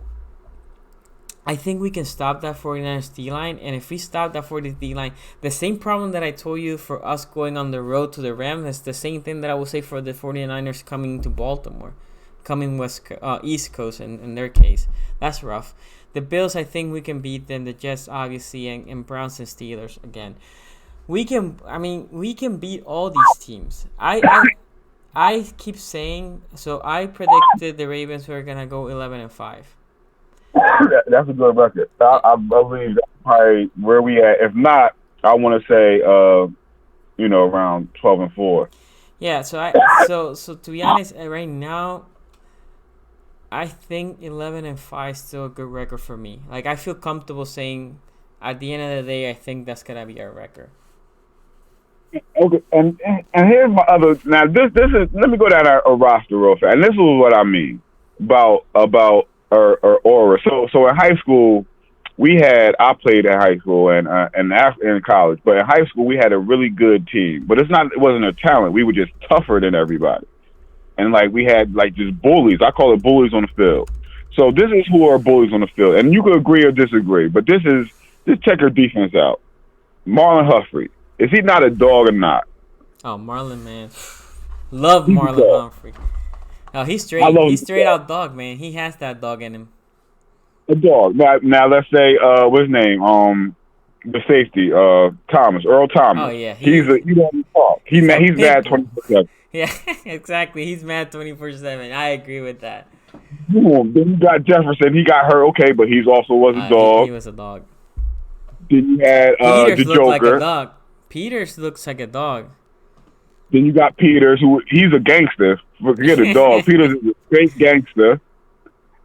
I think we can stop that 49ers D-line. And if we stop that 49ers D-line, the same problem that I told you for us going on the road to the Rams is the same thing that I will say for the 49ers coming to Baltimore, coming East Coast in their case. That's rough. The Bills, I think we can beat them. The Jets, obviously, and Browns and Steelers again. We can beat all these teams. I keep saying, so I predicted the Ravens were gonna go 11-5. That's a good record. I believe that's probably where we at. If not, I want to say, around 12-4. Yeah. So to be honest, right now, I think 11-5 is still a good record for me. Like, I feel comfortable saying, at the end of the day, I think that's gonna be our record. Okay, and here's my other. Now this is. Let me go down a roster real fast. And this is what I mean about or aura. So in high school, I played at high school and in college, but in high school we had a really good team. But it wasn't a talent. We were just tougher than everybody, and like we had like just bullies. I call it bullies on the field. So this is who are bullies on the field, and you could agree or disagree. But just check your defense out. Marlon Humphrey, is he not a dog or not? Oh, Marlon, man, love Marlon Humphrey. Oh, he's straight out dog, man. He has that dog in him. A dog. Now let's say what's his name? The safety, Thomas, Earl Thomas. Oh yeah, he doesn't talk. He's mad 24/7. Yeah, exactly. He's mad 24/7. I agree with that. Then you got Jefferson. He got hurt, okay, but he's also was a dog. He was a dog. Then you had Peters the looked Joker. like a dog. Peters looks like a dog. Then you got Peters, he's a gangster. Forget a dog. Peters is a straight gangster.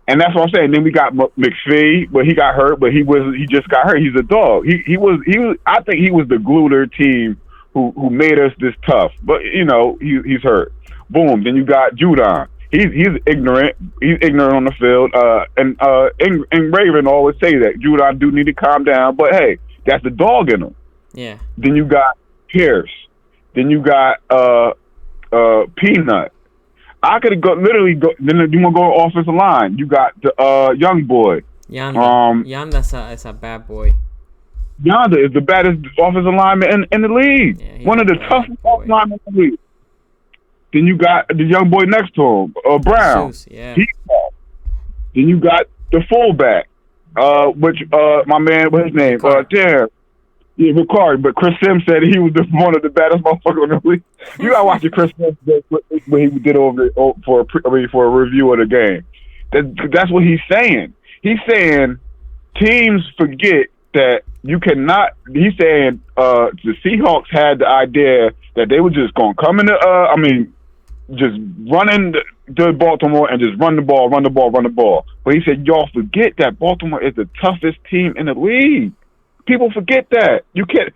And that's what I'm saying. Then we got McPhee, but he got hurt, but he just got hurt. He's a dog. He was I think he was the glue to their team who made us this tough. But he's hurt. Boom. Then you got Judon. He's ignorant. He's ignorant on the field. And Raven always say that Judon do need to calm down. But hey, that's the dog in him. Yeah. Then you got Pierce. Then you got Peanut. I could have literally go. Then you want to go offensive line. You got the young boy. Yanda is a bad boy. Yanda is the baddest offensive lineman in the league. Yeah, one of the toughest offensive linemen in the league. Then you got the young boy next to him, Brown. Jesus, yeah. Then you got the fullback, which my man, what's his name? Yeah, Ricard. But Chris Sims said he was one of the baddest motherfuckers in the league. You gotta watch the Chris Sims when he did for a review of the game. That's what he's saying. He's saying teams forget that you cannot. He's saying the Seahawks had the idea that they were just gonna come into. Just running to Baltimore and just run the ball. But he said, y'all forget that Baltimore is the toughest team in the league. People forget that. You can't.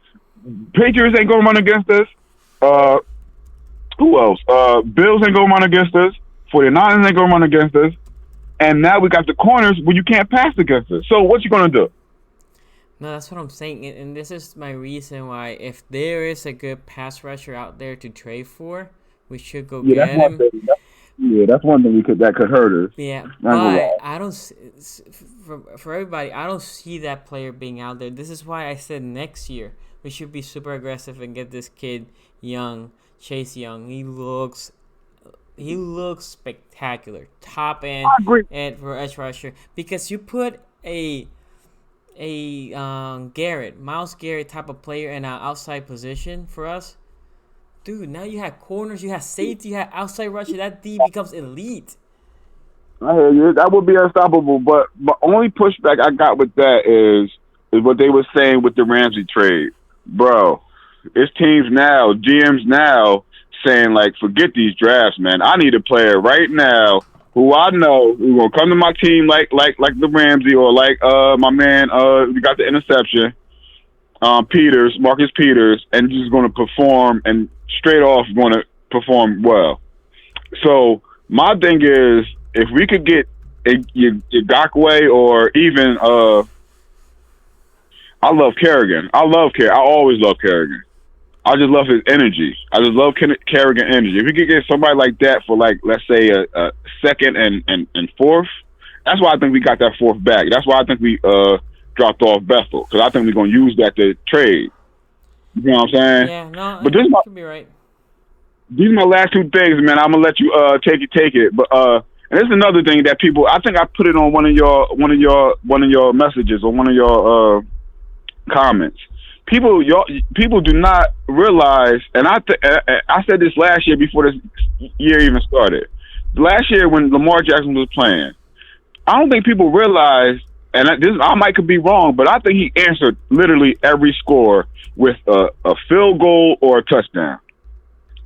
Patriots ain't gonna run against us. Who else? Bills ain't gonna run against us. 49ers ain't gonna run against us. And now we got the corners where you can't pass against us. So what you gonna do? No, that's what I'm saying, and this is my reason why. If there is a good pass rusher out there to trade for, we should go get him. That's one thing that could hurt us. Yeah, but I don't. For everybody, I don't see that player being out there. This is why I said next year we should be super aggressive and get this kid Young, Chase Young. He looks spectacular, top end and for edge rusher. Because you put a Miles Garrett type of player in an outside position for us. Dude, now you have corners, you have safety, you have outside rusher. That D becomes elite. I hear you. That would be unstoppable. But the only pushback I got with that is what they were saying with the Ramsey trade. Bro, it's teams now, GMs now, saying, like, forget these drafts, man. I need a player right now who I know who will come to my team like the Ramsey or like my man, we got the interception, Marcus Peters, and just going to perform and straight off going to perform well. So my thing is, if we could get your Gakwe or even I love Kerrigan. I always love Kerrigan. I just love his energy. I just love Kerrigan energy. If you could get somebody like that for, like, let's say a second and fourth, that's why I think we got that fourth back. That's why I think we dropped off Bethel, because I think we're gonna use that to trade. You know what I'm saying? Yeah, no, But you could be right. these are my last two things, man. I'm gonna let you take it. But and this is another thing that people, I think I put it on one of your messages or one of your comments. People do not realize, and I said this last year before this year even started. Last year when Lamar Jackson was playing, I don't think people realize, and I might could be wrong, but I think he answered literally every score with a field goal or a touchdown.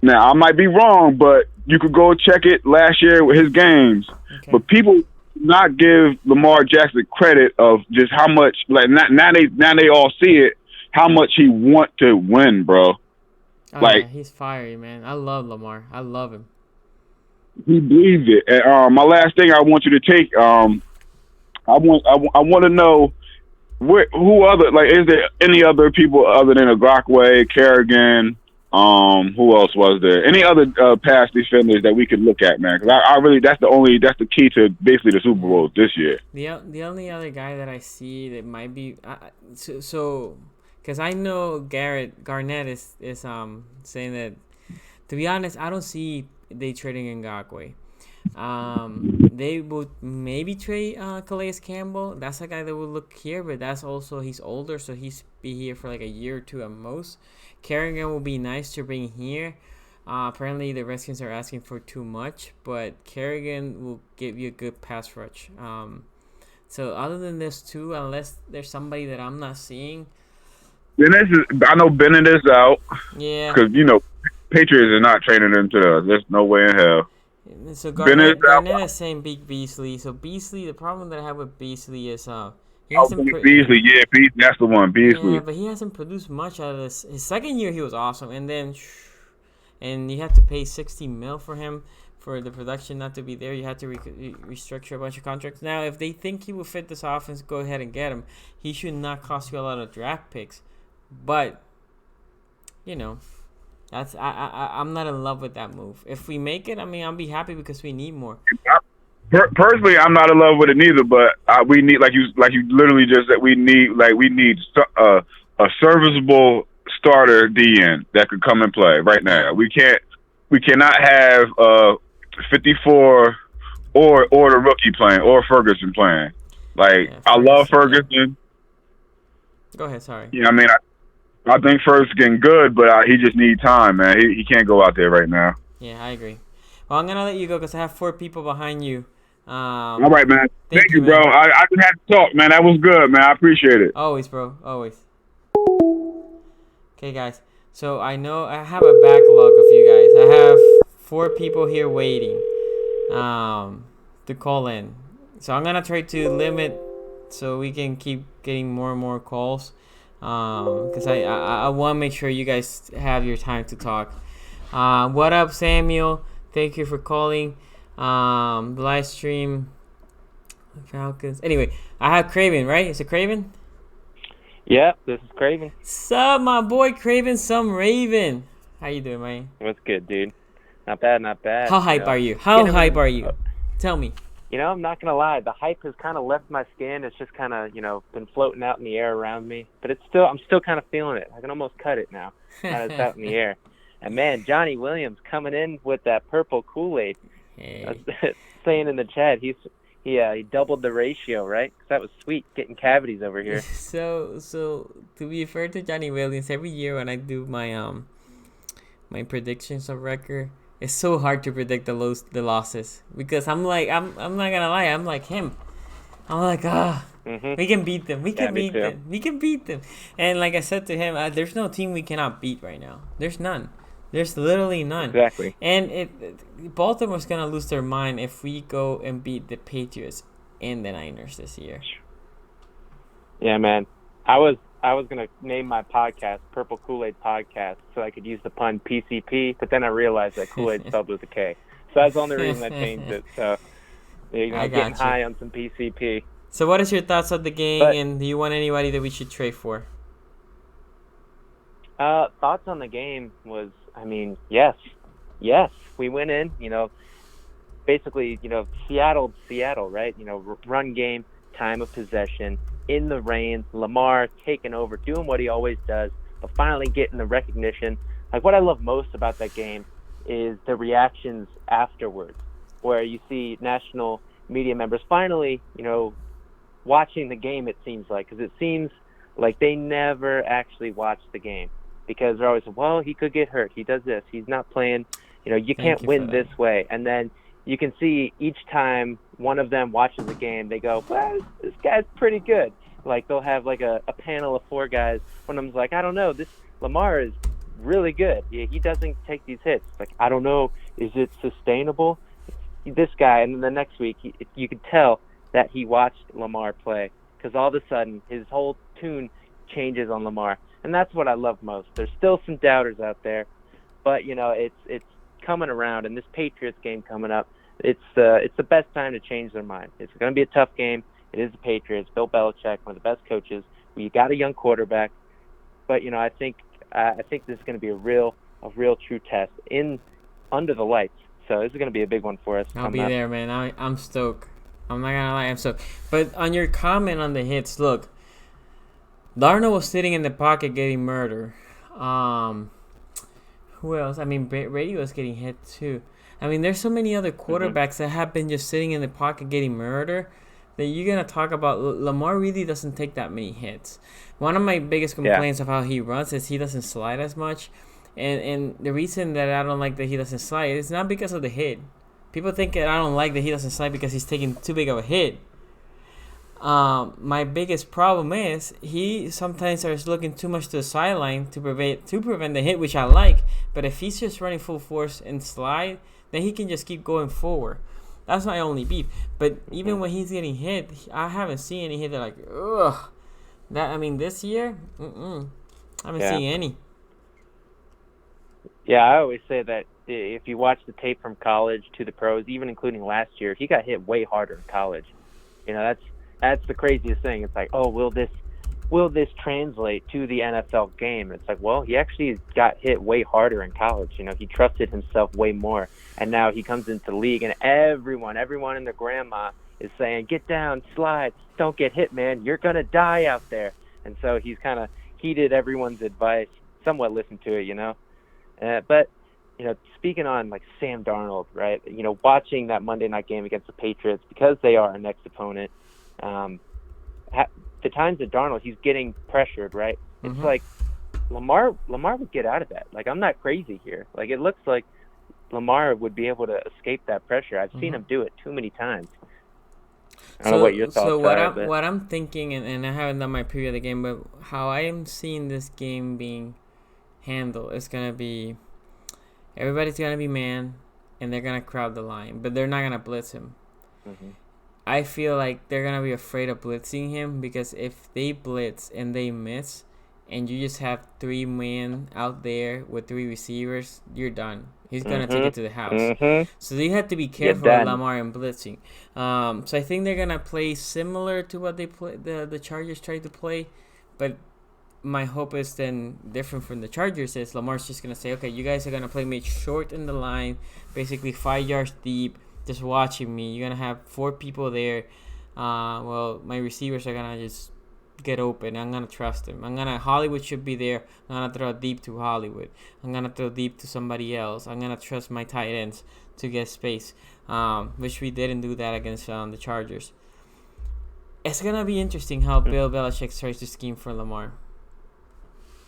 Now, I might be wrong, but you could go check it last year with his games. Okay. But people do not give Lamar Jackson credit of just how much, like, now they all see it, how much he want to win, bro. Oh, like, yeah, he's fiery, man. I love Lamar. I love him. He believes it. And my last thing I want you to take, I want to know who other, like, is there any other people other than Agakwe, Kerrigan? Who else was there? Any other past defenders that we could look at, man? Because I really, that's the key to basically the Super Bowl this year. The only other guy that I see that might be so because I know Garnett is saying that, to be honest, I don't see they trading Ngakoue. They would maybe trade Calais Campbell. That's a guy that would look here, but that's also, he's older, so he's be here for like a year or two at most. Kerrigan will be nice to bring here. Apparently the Redskins are asking for too much, but Kerrigan will give you a good pass rush. So other than this two, unless there's somebody that I'm not seeing. I know Bennett is out. Yeah. Because, Patriots are not trading him to there's no way in hell. So Garnett is saying Big Beasley. So Beasley, the problem that I have with Beasley is Beasley, that's the one, Beasley. Yeah, but he hasn't produced much out of this. His second year he was awesome, and you have to pay $60 million for him for the production not to be there. You have to restructure a bunch of contracts. Now, if they think he will fit this offense, go ahead and get him. He should not cost you a lot of draft picks, but that's I'm not in love with that move. If we make it, I'll be happy because we need more. Personally, I'm not in love with it neither, but we need, like you literally just said, we need a serviceable starter DN that could come and play right now. We cannot have 54 or the rookie playing or Ferguson playing. Like, yeah, I love Ferguson. Go ahead, sorry. Yeah, I think Ferguson good, but he just needs time, man. He can't go out there right now. Yeah, I agree. Well, I'm gonna let you go because I have 4 people behind you. All right, man. Thank you, bro. I just had to talk, man. That was good, man. I appreciate it. Always, bro. Always. Okay, guys. So I know I have a backlog of you guys. I have 4 people here waiting to call in. So I'm gonna try to limit so we can keep getting more and more calls. Because I want to make sure you guys have your time to talk. What up, Samuel? Thank you for calling. The live stream, Falcons. Anyway, I have Craven, right? Is it Craven? Yeah, this is Craven. Sup, my boy Craven, some Raven. How you doing, man? What's good, dude? Not bad, not bad. How hype are you? How hype are you? Tell me. I'm not going to lie. The hype has kind of left my skin. It's just kind of, been floating out in the air around me. But I'm still kind of feeling it. I can almost cut it now. It's out in the air. And, man, Johnny Williams coming in with that purple Kool-Aid. Hey. I was saying in the chat, he doubled the ratio, right? 'Cause that was sweet, getting cavities over here. So to be fair to Johnny Williams, every year when I do my my predictions of record, it's so hard to predict the losses because I'm not gonna lie, I'm like him. I'm like, we can beat them. We can beat them. And like I said to him, there's no team we cannot beat right now. There's none. There's literally none. Exactly. And Baltimore's gonna lose their mind if we go and beat the Patriots and the Niners this year. Yeah, man. I was gonna name my podcast Purple Kool-Aid Podcast so I could use the pun PCP, but then I realized that Kool-Aid spelled with a K. So that's the only reason I changed it. So getting high on some PCP. So what is your thoughts of the game, But and do you want anybody that we should trade for? thoughts on the game was, I mean, yes, we went in, basically, Seattle, right? Run game, time of possession, in the rain, Lamar taking over, doing what he always does, but finally getting the recognition. Like, what I love most about that game is the reactions afterwards, where you see national media members finally, watching the game, it seems like, because it seems like they never actually watch the game because they're always, well, he could get hurt. He does this. He's not playing. You Thank can't you for win that. this way. And then you can see each time one of them watches the game, they go, well, this guy's pretty good. Like, they'll have like a panel of 4 guys. One of them's like, I don't know, this Lamar is really good. He doesn't take these hits. Like, I don't know, is it sustainable? This guy, and then the next week, you could tell that he watched Lamar play because all of a sudden his whole tune changes on Lamar, and that's what I love most. There's still some doubters out there, but it's coming around, and this Patriots game coming up, it's the best time to change their mind. It's going to be a tough game. It is the Patriots. Bill Belichick, one of the best coaches. You got a young quarterback, but I think this is going to be a real true test in under the lights. So this is going to be a big one for us. I'll be there, man. I'm stoked. I'm not gonna lie, I'm stoked. But on your comment on the hits, look, Darnold was sitting in the pocket getting murdered. Who else? I mean, Brady was getting hit too. I mean, there's so many other quarterbacks that have been just sitting in the pocket getting murdered that you're gonna talk about. Lamar really doesn't take that many hits. One of my biggest complaints of how he runs is he doesn't slide as much, and the reason that I don't like that he doesn't slide is not because of the hit. People think that I don't like that he doesn't slide because he's taking too big of a hit. My biggest problem is he sometimes starts looking too much to the sideline to prevent the hit, which I like. But if he's just running full force and slide, then he can just keep going forward. That's my only beef. But even when he's getting hit, I haven't seen any hit that like, ugh. This year, I haven't seen any. Yeah, I always say that if you watch the tape from college to the pros, even including last year, he got hit way harder in college. That's the craziest thing. It's like, oh, will this translate to the NFL game? It's like, well, he actually got hit way harder in college. He trusted himself way more, and now he comes into the league, and everyone and their grandma is saying, get down, slide, don't get hit, man. You're gonna die out there. And so he's kind of heeded everyone's advice, somewhat listened to it, but speaking on like Sam Darnold, right? Watching that Monday night game against the Patriots because they are our next opponent. The times that Darnold, he's getting pressured, right? It's like Lamar would get out of that. Like, I'm not crazy here. Like, it looks like Lamar would be able to escape that pressure. I've seen him do it too many times. I don't know what your thoughts are. What I'm thinking, and I haven't done my preview of the game, but how I am seeing this game being handled is gonna be everybody's gonna be man, and they're gonna crowd the line, but they're not gonna blitz him. I feel like they're gonna be afraid of blitzing him because if they blitz and they miss, and you just have 3 men out there with 3 receivers, you're done. He's gonna take it to the house. So they have to be careful of Lamar and blitzing. So I think they're gonna play similar to what they play. The Chargers tried to play, but my hope is then different from the Chargers. Is Lamar's just gonna say, okay, you guys are gonna play me short in the line, basically 5 yards deep, just watching me. You're gonna have 4 people there. My receivers are gonna just get open. I'm gonna trust them. Hollywood should be there. I'm gonna throw deep to Hollywood. I'm gonna throw deep to somebody else. I'm gonna trust my tight ends to get space, which we didn't do that against the Chargers. It's gonna be interesting how Bill Belichick tries to scheme for Lamar.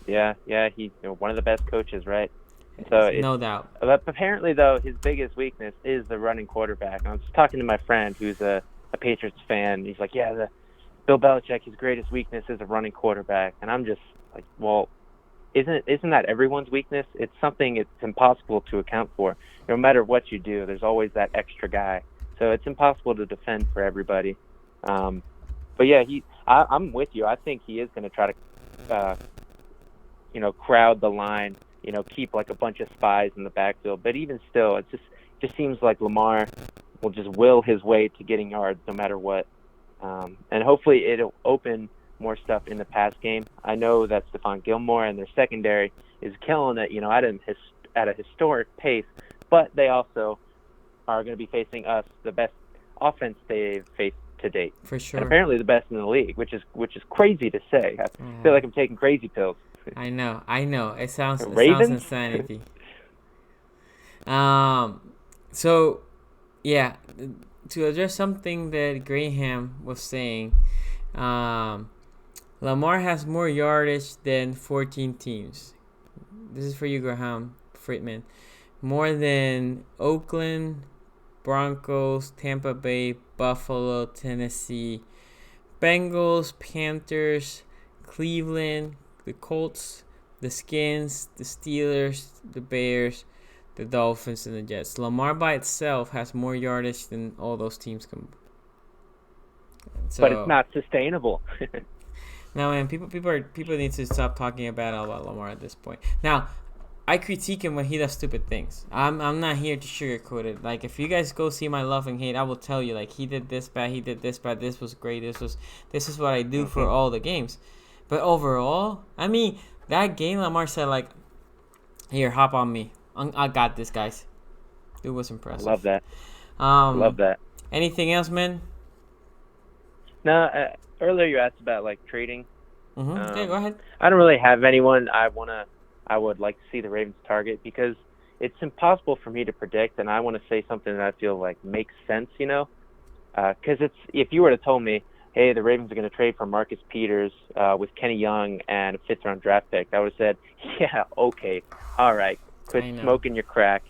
Yeah, he's one of the best coaches, right? So no doubt. But apparently, though, his biggest weakness is the running quarterback. I was just talking to my friend who's a Patriots fan. He's like, yeah, Bill Belichick, his greatest weakness is a running quarterback. And I'm just like, well, isn't that everyone's weakness? It's something it's impossible to account for. No matter what you do, there's always that extra guy. So it's impossible to defend for everybody. But yeah, I'm with you. I think he is going to try to, crowd the line, keep like a bunch of spies in the backfield. But even still, it just seems like Lamar will just will his way to getting yards no matter what. And hopefully it'll open more stuff in the pass game. I know that Stephon Gilmore and their secondary is killing it, at a historic pace, but they also are going to be facing us, the best offense they've faced to date, For and sure. apparently the best in the league, which is crazy to say. I feel like I'm taking crazy pills. I know. It sounds Ravens? insanity. So yeah, to address something that Graham was saying, Lamar has more yardage than 14 teams. This is for you, Graham Friedman. More than Oakland, Broncos, Tampa Bay, Buffalo, Tennessee, Bengals, Panthers, Cleveland, the Colts, the Skins, the Steelers, the Bears, the Dolphins, and the Jets. Lamar by itself has more yardage than all those teams combined. So, But it's not sustainable. now, man, people need to stop talking about Lamar at this point. Now, I critique him when he does stupid things. I'm not here to sugarcoat it. Like, if you guys go see my love and hate, I will tell you, like, he did this bad, this was great, this is what I do for all the games. But overall, I mean, that game, Lamar said, like, here, hop on me. I got this, guys. It was impressive. Love that. Love that. Anything else, man? No, earlier you asked about like trading. Okay, go ahead. I don't really have anyone I would like to see the Ravens target, because it's impossible for me to predict, and I want to say something that I feel like makes sense, because if you were to tell me, hey, the Ravens are going to trade for Marcus Peters with Kenny Young and a 5th-round draft pick, I would have said, yeah, okay, all right, quit smoking your crack.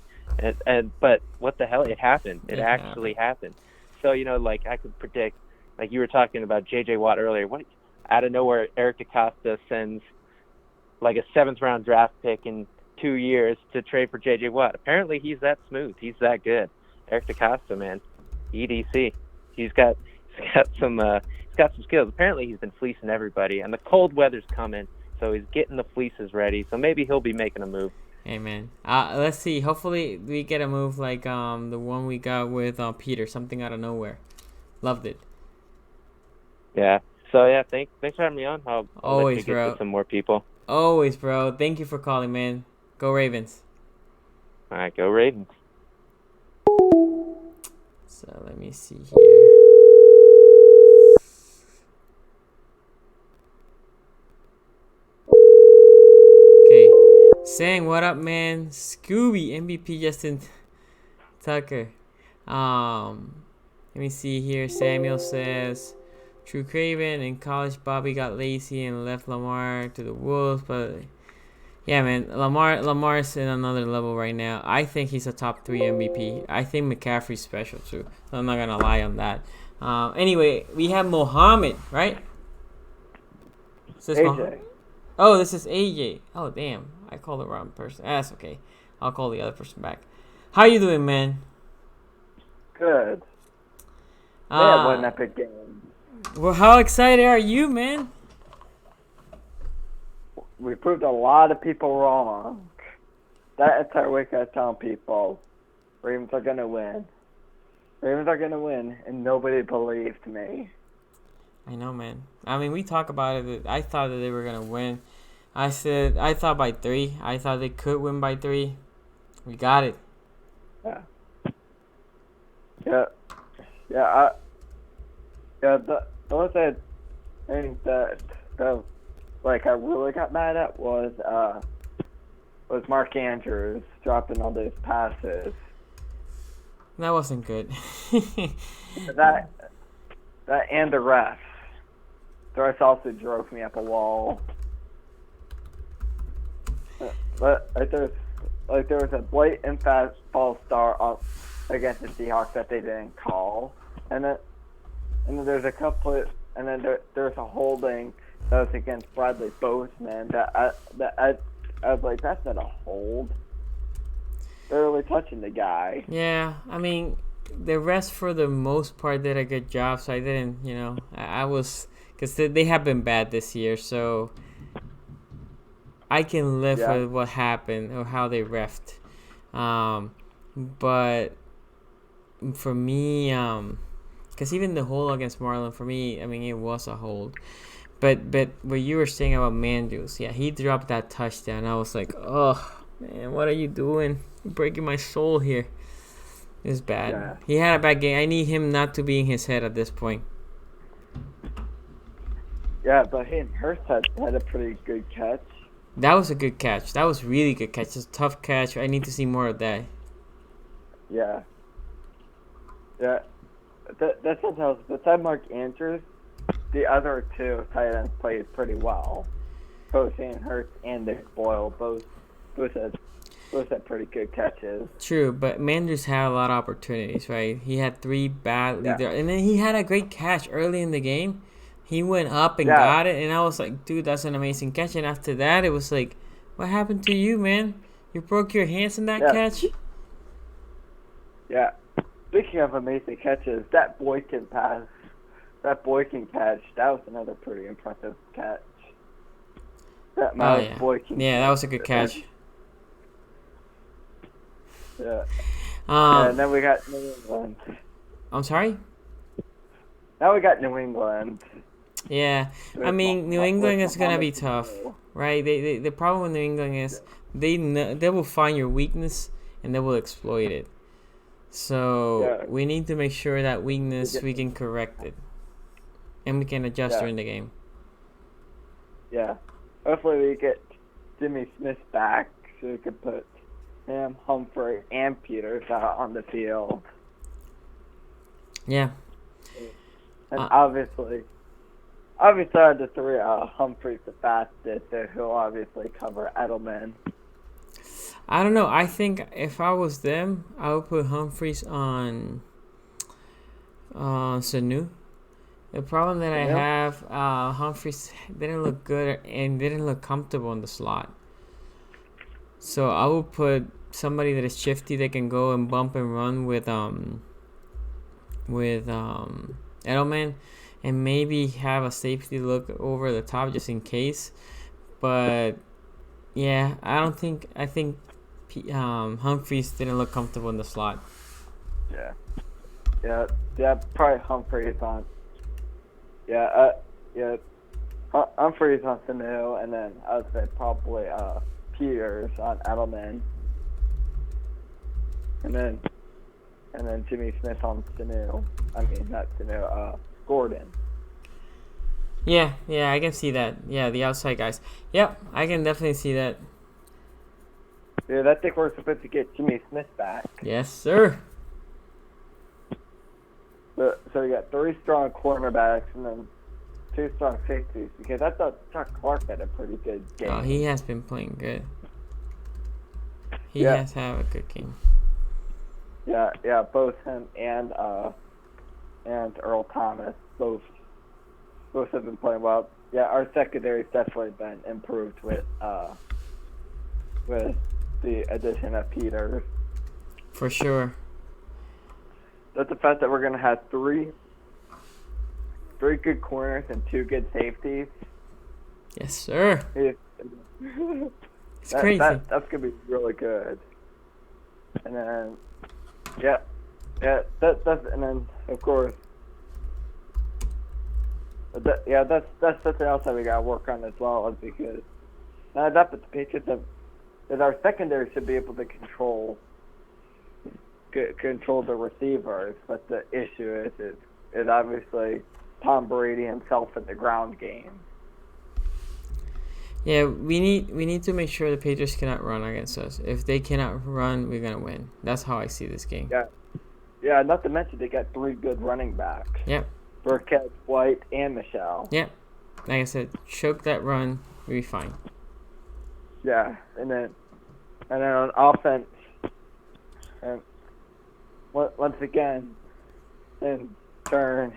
But what the hell? It happened. It actually happened. So, like I could predict, like you were talking about J.J. Watt earlier, what out of nowhere Eric DeCosta sends like a 7th-round draft pick in 2 years to trade for J.J. Watt. Apparently he's that smooth. He's that good. Eric DeCosta, man. EDC. He's got some skills. Apparently he's been fleecing everybody, and the cold weather's coming, so he's getting the fleeces ready. So maybe he'll be making a move. Hey, man. Let's see. Hopefully we get a move like the one we got with Peter, something out of nowhere. Loved it. Yeah. So yeah, thanks for having me on. I'll Always, let you get bro. to some more people. Always, bro. Thank you for calling, man. Go Ravens. All right, go Ravens. So let me see here. Okay. Saying what up, man? Scooby MVP Justin Tucker. Let me see here. Samuel says, True Craven, in college Bobby got lazy and left Lamar to the Wolves, but yeah, man, Lamar's in another level right now. I think he's a top 3 MVP. I think McCaffrey's special too. So I'm not gonna lie on that. Anyway, we have Mohammed, right? AJ. Oh, this is AJ. Oh, damn. I called the wrong person. That's okay. I'll call the other person back. How you doing, man? Good. Yeah, what an epic game. Well, how excited are you, man? We proved a lot of people wrong. That entire week I was telling people, Ravens are going to win. Ravens are going to win, and nobody believed me. I know, man. I mean, we talk about it. I thought that they were going to win. I thought by 3. I thought they could win by 3. We got it. Yeah. The one thing that I really got mad at was Mark Andrews dropping all those passes. That wasn't good. that and the refs. The refs also drove me up a wall. But there was a blatant false start against the Seahawks that they didn't call, and then there's a couple, and then there's a holding that was against Bradley Bozeman that I was like, that's not a hold. They're really touching the guy. Yeah, I mean, the refs for the most part did a good job, so I didn't, I was, because they have been bad this year, so I can live with what happened or how they refed. But for me, Because even the hold against Marlon, for me, I mean, it was a hold. But what you were saying about Mandrews, yeah, he dropped that touchdown. I was like, oh, man, what are you doing? You're breaking my soul here. It's bad. Yeah. He had a bad game. I need him not to be in his head at this point. Yeah, but Hurst had a pretty good catch. That was a good catch. That was really good catch. It's a tough catch. I need to see more of that. Yeah. Yeah. That's something else. Besides Mark Andrews, the other two tight ends played pretty well. Both Shane Hurst and Nick Boyle both had pretty good catches. True, but Mandrews had a lot of opportunities, right? He had 3 bad Yeah. leader, and then he had a great catch early in the game. He went up and Yeah. got it, and I was like, dude, that's an amazing catch. And after that, it was like, what happened to you, man? You broke your hands in that Yeah. catch? Yeah. Speaking of amazing catches, that Boykin catch, that was another pretty impressive catch. That Oh, Miles yeah. Boykin. Yeah, that was a good catch. Yeah. And then we got New England. I'm sorry? Now we got New England. Yeah. I mean, New England is going to be tough, right? The problem with New England is they will find your weakness and they will exploit it. So Yeah. we need to make sure that weakness we can correct it, and we can adjust during the game. Yeah. Hopefully we get Jimmy Smith back so we can put him, Humphrey, and Peters out on the field. Yeah. And obviously out of the three, Humphrey's the fastest, so he'll obviously cover Edelman. I don't know. I think if I was them, I would put Humphreys on Sanu. The problem that I have, Humphreys didn't look good and didn't look comfortable in the slot. So I would put somebody that is shifty that can go and bump and run with Edelman, and maybe have a safety look over the top just in case. But yeah, I think Humphreys didn't look comfortable in the slot. Yeah, probably Humphreys on. Humphreys on Sanu, and then I would say probably Peters on Edelman, and then Jimmy Smith on Sanu. I mean, not Sanu, Gordon. Yeah, I can see that. Yeah, the outside guys. Yep, I can definitely see that. Yeah, I think we're supposed to get Jimmy Smith back. Yes, sir. So we got 3 strong cornerbacks and then 2 strong safeties, because I thought Chuck Clark had a pretty good game. Oh, he has been playing good. He Yeah. has had a good game. Yeah, both him and Earl Thomas both have been playing well. Yeah, our secondary's definitely been improved with the addition of Peters. For sure. That's the fact that we're gonna have 3 good corners and 2 good safeties. Yes, sir. It's crazy. That's gonna be really good. And then, that's and then of course, that's something else that we gotta work on as well, is because not that, but the Patriots that our secondary should be able to control the receivers, but the issue is obviously Tom Brady himself in the ground game. Yeah, we need to make sure the Patriots cannot run against us. If they cannot run, we're gonna win. That's how I see this game. Yeah. Not to mention they got 3 good running backs. Yep. Burkett, White, and Michelle. Yep. Like I said, choke that run, we'll be fine. Yeah, and then on offense, and once again, and turn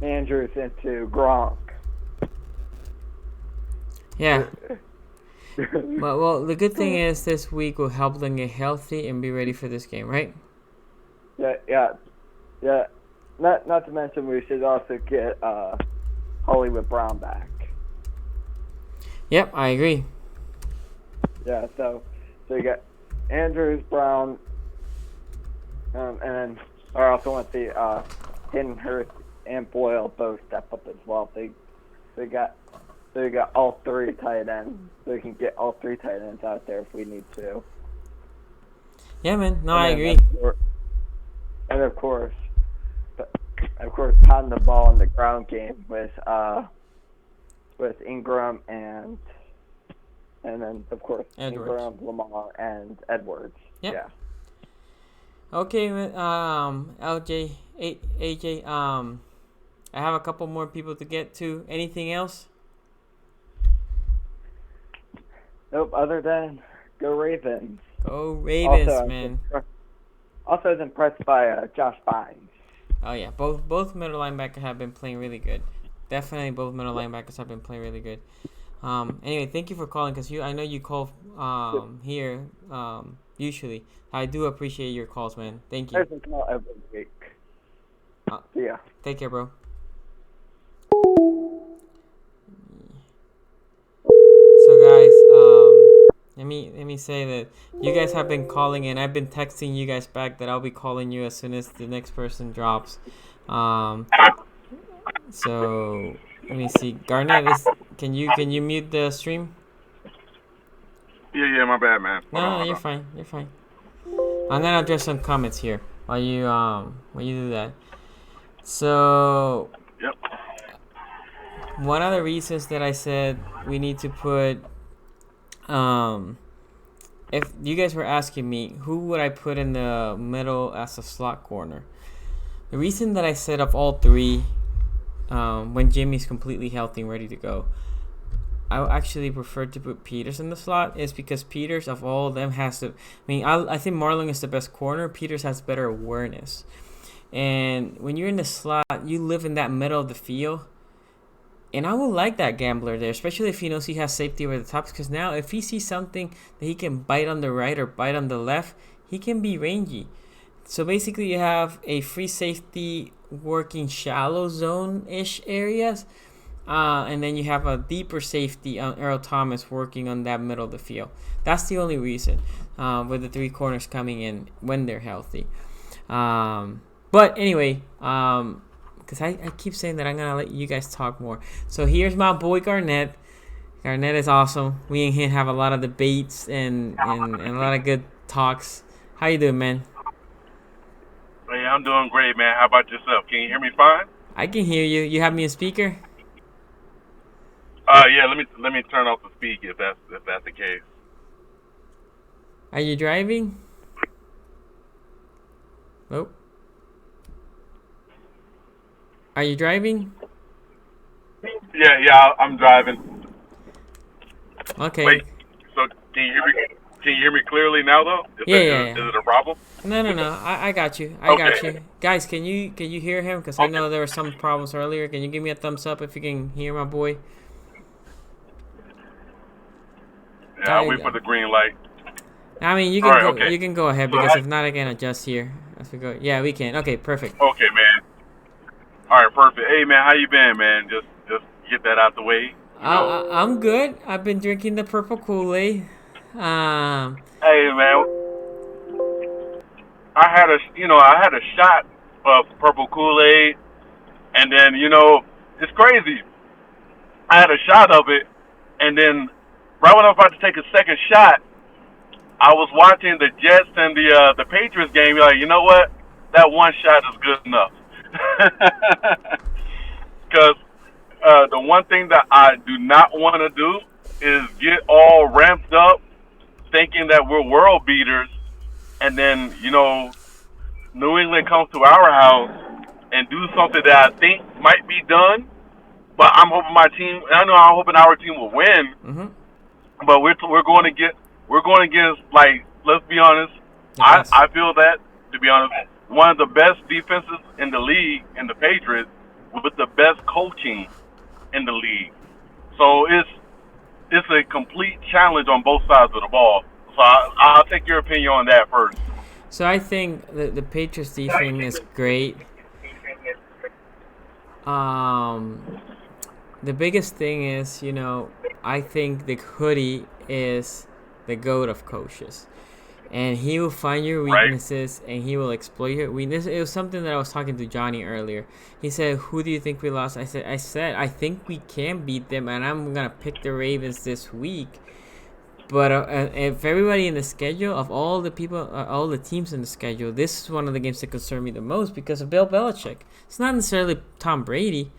Andrews into Gronk. Yeah. Well, the good thing is this week will help them get healthy and be ready for this game, right? Yeah. Not to mention we should also get Hollywood Brown back. Yep, I agree. Yeah, so you got Andrews, Brown, and then I also want to see Jalen Hurts and Boyle both step up as well. They got all three tight ends. They can get all three tight ends out there if we need to. Yeah, man. No, I And agree. of course, pounding the ball in the ground game with Ingram and then of course Edwards. Ingram, Lamar, and Edwards. Yep. Yeah. Okay, LJ, AJ, I have a couple more people to get to. Anything else? Nope. Other than go Ravens. Go Ravens, Also, man. Also, I was impressed by Josh Bynes. Oh yeah, both middle linebackers have been playing really good. Definitely, both middle linebackers have been playing really good. Anyway, thank you for calling because I know you call here usually. I do appreciate your calls, man. Thank you. Doesn't call every week. Yeah. Take care, bro. So guys, let me say that you guys have been calling and I've been texting you guys back that I'll be calling you as soon as the next person drops. So let me see. Garnett, can you mute the stream? Yeah, my bad, man. No, you're fine. You're fine. I'm gonna address some comments here while you do that. So Yep. one of the reasons that I said we need to put if you guys were asking me who would I put in the middle as a slot corner, the reason that I set up all three when Jimmy's completely healthy and ready to go, I actually prefer to put Peters in the slot is because Peters of all of them has to. I think Marlon is the best corner. Peters has better awareness, and when you're in the slot, you live in that middle of the field. And I would like that gambler there, especially if he knows he has safety over the tops. Because now, if he sees something that he can bite on the right or bite on the left, he can be rangy. So basically, you have a free safety working shallow zone-ish areas. And then you have a deeper safety on Earl Thomas working on that middle of the field. That's the only reason with the three corners coming in when they're healthy. But anyway, because I keep saying that I'm going to let you guys talk more. So here's my boy Garnett. Garnett is awesome. We and him have a lot of debates and a lot of good talks. How you doing, man? Hey, I'm doing great, man. How about yourself? Can you hear me fine? I can hear you. You have me on speaker? Yeah. Let me turn off the speak if that's the case. Are you driving? Oh. Are you driving? Yeah. I'm driving. Okay. Wait. So can you hear me? Can you hear me clearly now, though? Yeah. Is it a problem? No. I got you. I Okay. got you. Guys, can you hear him? Because I know there were some problems earlier. Can you give me a thumbs up if you can hear my boy? Yeah, I'll wait for the green light. I mean, you can All right, go. okay. You can go ahead because if not, I can adjust here as we go. Yeah, we can. Okay, perfect. Okay, man. All right, perfect. Hey, man, how you been, man? Just get that out the way. I'm good. I've been drinking the purple Kool-Aid. Hey, man. I had a shot of purple Kool-Aid, and then it's crazy. I had a shot of it, and then right when I was about to take a second shot, I was watching the Jets and the Patriots game. You're like, you know what? That one shot is good enough. Because the one thing that I do not want to do is get all ramped up thinking that we're world beaters, and then, New England comes to our house and do something that I think might be done, but I'm hoping I'm hoping our team will win. Mm-hmm. But we're going against, like, let's be honest, Yes. I feel that, to be honest, one of the best defenses in the league, in the Patriots, with the best coaching in the league. So it's a complete challenge on both sides of the ball. So I'll take your opinion on that first. So I think the Patriots defense is great. The biggest thing is, I think the hoodie is the goat of coaches. and he will find your Right. weaknesses and he will exploit your weakness. It was something that I was talking to Johnny earlier. He said, "Who do you think we lost?" I said, "I think we can beat them, and I'm gonna pick the Ravens this week." But if everybody in the schedule, of all the people, all the teams in the schedule, this is one of the games that concern me the most because of Bill Belichick. It's not necessarily Tom Brady.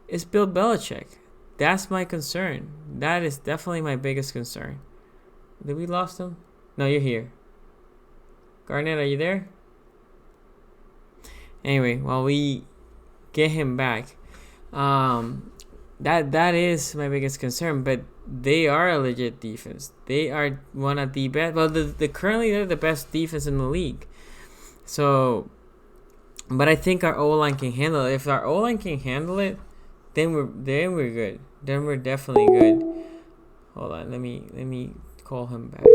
It's Bill Belichick. That's my concern. That is definitely my biggest concern. Did we lost him? No, you're here. Garnett, are you there? Anyway, while we get him back, that is my biggest concern. But they are a legit defense. They are one of the best. Well, currently they're the best defense in the league. So, but I think our O-line can handle it. If our O-line can handle it, then we're good. Then we're definitely good. Hold on, let me call him back.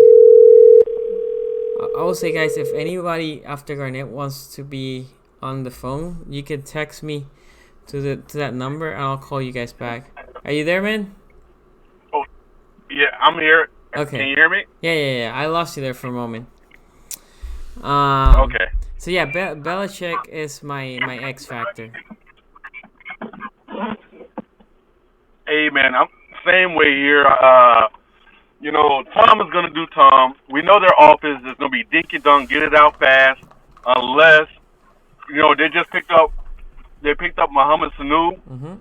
I will say, guys, if anybody after Garnett wants to be on the phone, you can text me to that number, and I'll call you guys back. Are you there, man? Oh, yeah, I'm here. Okay. Can you hear me? Yeah. I lost you there for a moment. Okay. So yeah, Belichick is my X factor. Hey, man, I'm same way here. Tom is going to do Tom. We know their offense is going to be dink and dunk, get it out fast, unless, they just picked up Mohamed Sanu. Mm-hmm.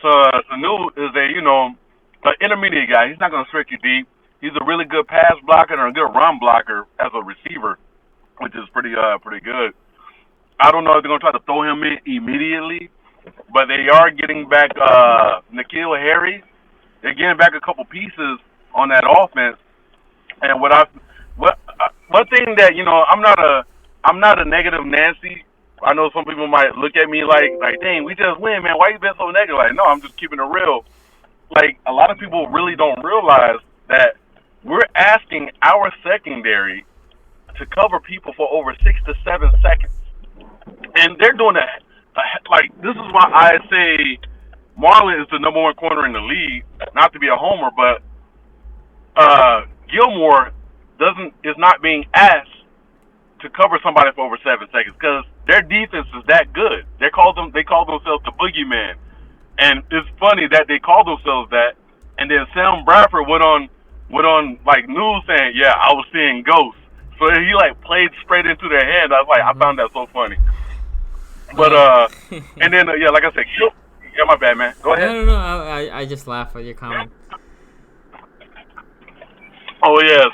Sanu is an intermediate guy. He's not going to stretch you deep. He's a really good pass blocker and a good run blocker as a receiver, which is pretty good. I don't know if they're going to try to throw him in immediately, but they are getting back N'Keal Harry. They're getting back a couple pieces on that offense. And one thing that I'm not a negative Nancy. I know some people might look at me like dang, we just win, man. Why you been so negative? Like, no, I'm just keeping it real. Like, a lot of people really don't realize that we're asking our secondary to cover people for over 6 to 7 seconds, and they're doing that. Like, this is why I say Marlon is the number one corner in the league. Not to be a homer, but Gilmore is not being asked to cover somebody for over 7 seconds because their defense is that good. They call themselves the boogeyman, and it's funny that they call themselves that. And then Sam Bradford went on like news saying, "Yeah, I was seeing ghosts." So he played straight into their hands. I was like, I found that so funny. But and then like I said, yeah, my bad, man. Go ahead. No. I just laugh at your comment. Oh yeah,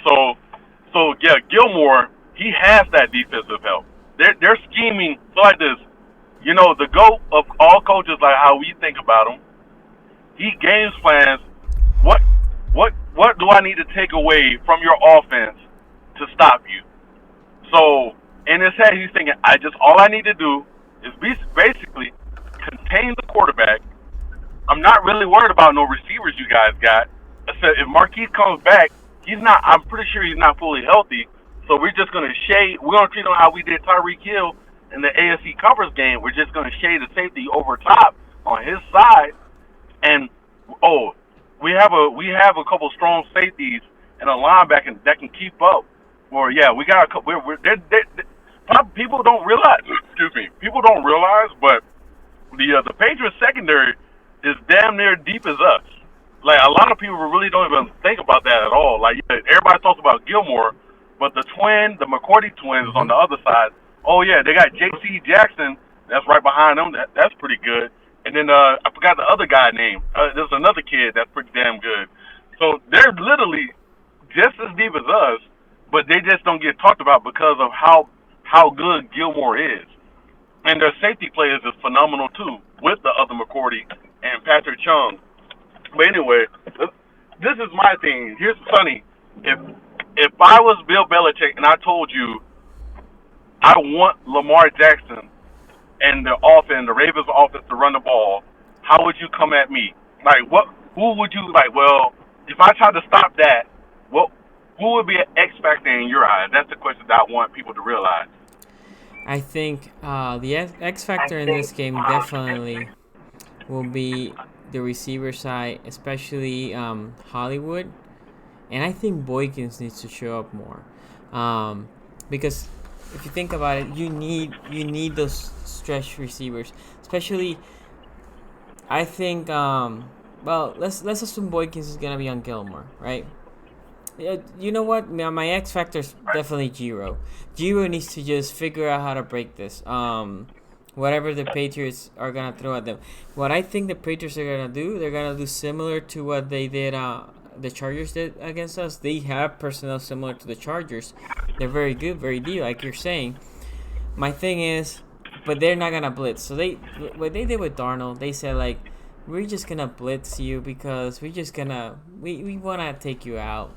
so yeah, Gilmore, he has that defensive help. They're scheming so like this. The GOAT of all coaches, like how we think about him. He games plans. What do I need to take away from your offense to stop you? So in his head, he's thinking, all I need to do is basically contain the quarterback. I'm not really worried about no receivers you guys got. I said if Marquise comes back, I'm pretty sure he's not fully healthy. So we're just gonna shade. We're gonna treat him how we did Tyreek Hill in the AFC Conference game. We're just gonna shade the safety over top on his side, and we have a couple strong safeties and a linebacker that can keep up. Or yeah, we got a couple. People don't realize. Excuse me. People don't realize, but the Patriots secondary is damn near deep as us. Like, a lot of people really don't even think about that at all. Like, yeah, everybody talks about Gilmore, but the McCourty twins on the other side. Oh yeah, they got J.C. Jackson. That's right behind them. That's pretty good. And then I forgot the other guy name. There's another kid that's pretty damn good. So they're literally just as deep as us, but they just don't get talked about because of how good Gilmore is. And their safety players is phenomenal too, with the other McCourty and Patrick Chung. But anyway, this is my thing. Here's funny. If I was Bill Belichick and I told you I want Lamar Jackson and the Ravens offense to run the ball, how would you come at me? Like, who would you like? Well, if I try to stop that, who would be an X factor in your eyes? That's the question that I want people to realize. I think the X factor in this game definitely will be the receiver side, especially Hollywood. And I think Boykins needs to show up more, because if you think about it, you need those stretch receivers, especially. I think well, let's assume Boykins is gonna be on Gilmore, right? Yeah, you know what? My X factor is definitely Giro. Giro needs to just figure out how to break this. Whatever the Patriots are gonna throw at them. What I think the Patriots are gonna do, they're gonna do similar to what they did. The Chargers did against us. They have personnel similar to the Chargers. They're very good, very deep, like you're saying. My thing is, but they're not gonna blitz. So what they did with Darnold, they said like, we're just gonna blitz you because we wanna take you out.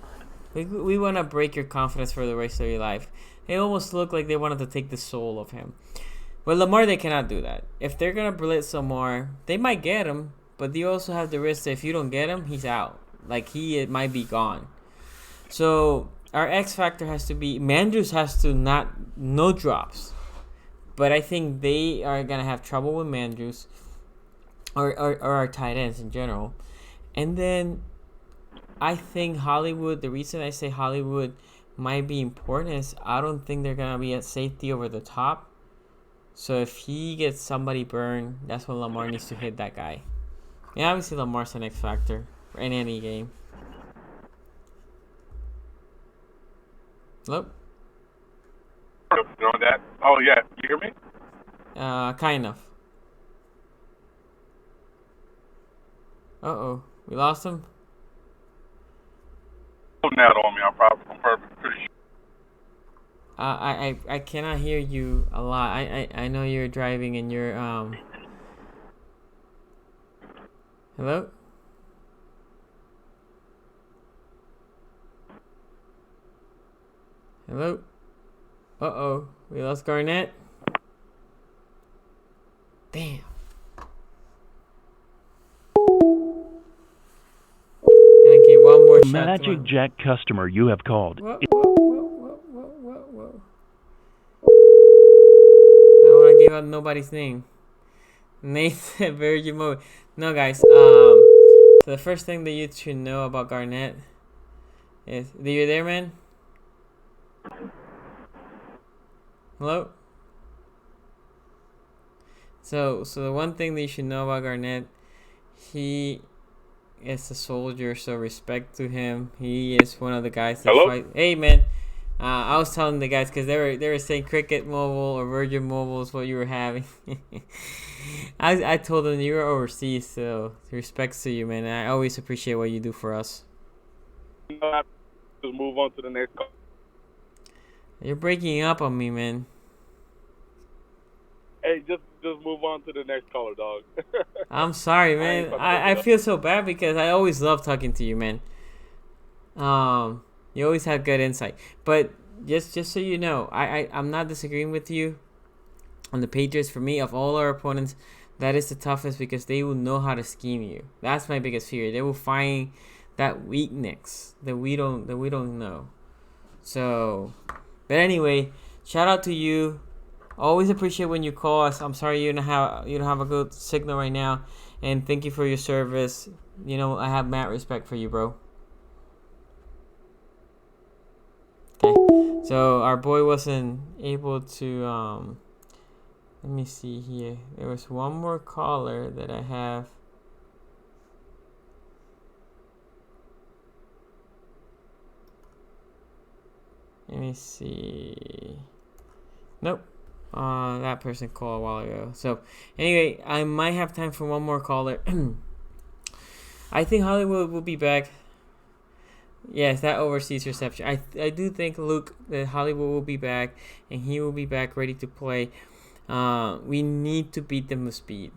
We wanna break your confidence for the rest of your life. It almost looked like they wanted to take the soul of him. But Lamar, they cannot do that. If they're gonna blitz some more, they might get him, but they also have the risk that if you don't get him, he's out. Like it might be gone. So our X factor has to be Mandrews has to no drops. But I think they are gonna have trouble with Mandrews or our tight ends in general. And then I think Hollywood, the reason I say Hollywood might be important is I don't think they're gonna be at safety over the top. So if he gets somebody burned, that's when Lamar needs to hit that guy. And obviously Lamar's an X factor in any game. Hello? On that. Oh yeah, you hear me? Kind of. We lost him. Putting that on me. I'm pretty sure. I cannot hear you a lot. I know you're driving and you're Hello? Hello? We lost Garnett. Damn. Okay, one more shot. Magic Jack customer you have called. Whoa. I don't want to give out nobody's name. Nathan Virgin Mode. No, guys. So the first thing that you should know about Garnett is, are you there, man? Hello? So the one thing that you should know about Garnett, he is a soldier, so respect to him. He is one of the guys that fight. Hey, man. I was telling the guys because they were saying Cricket Mobile or Virgin Mobile is what you were having. I told them you were overseas, so respects to you, man. I always appreciate what you do for us. Just move on to the next call. You're breaking up on me, man. Hey, just move on to the next caller, dog. I'm sorry, man. I feel so bad because I always love talking to you, man. You always have good insight. But just so you know, I'm not disagreeing with you on the Patriots. For me, of all our opponents, that is the toughest because they will know how to scheme you. That's my biggest fear. They will find that weakness that we don't know. So, but anyway, shout out to you. Always appreciate when you call us. I'm sorry you don't have a good signal right now, and thank you for your service. You know, I have mad respect for you, bro. Okay, so our boy wasn't able to. Let me see here. There was one more caller that I have. Let me see. Nope. That person called a while ago. So, anyway, I might have time for one more caller. I think Hollywood will be back. Yes, that overseas reception. I do think, Luke, that Hollywood will be back, and he will be back ready to play. We need to beat them with speed.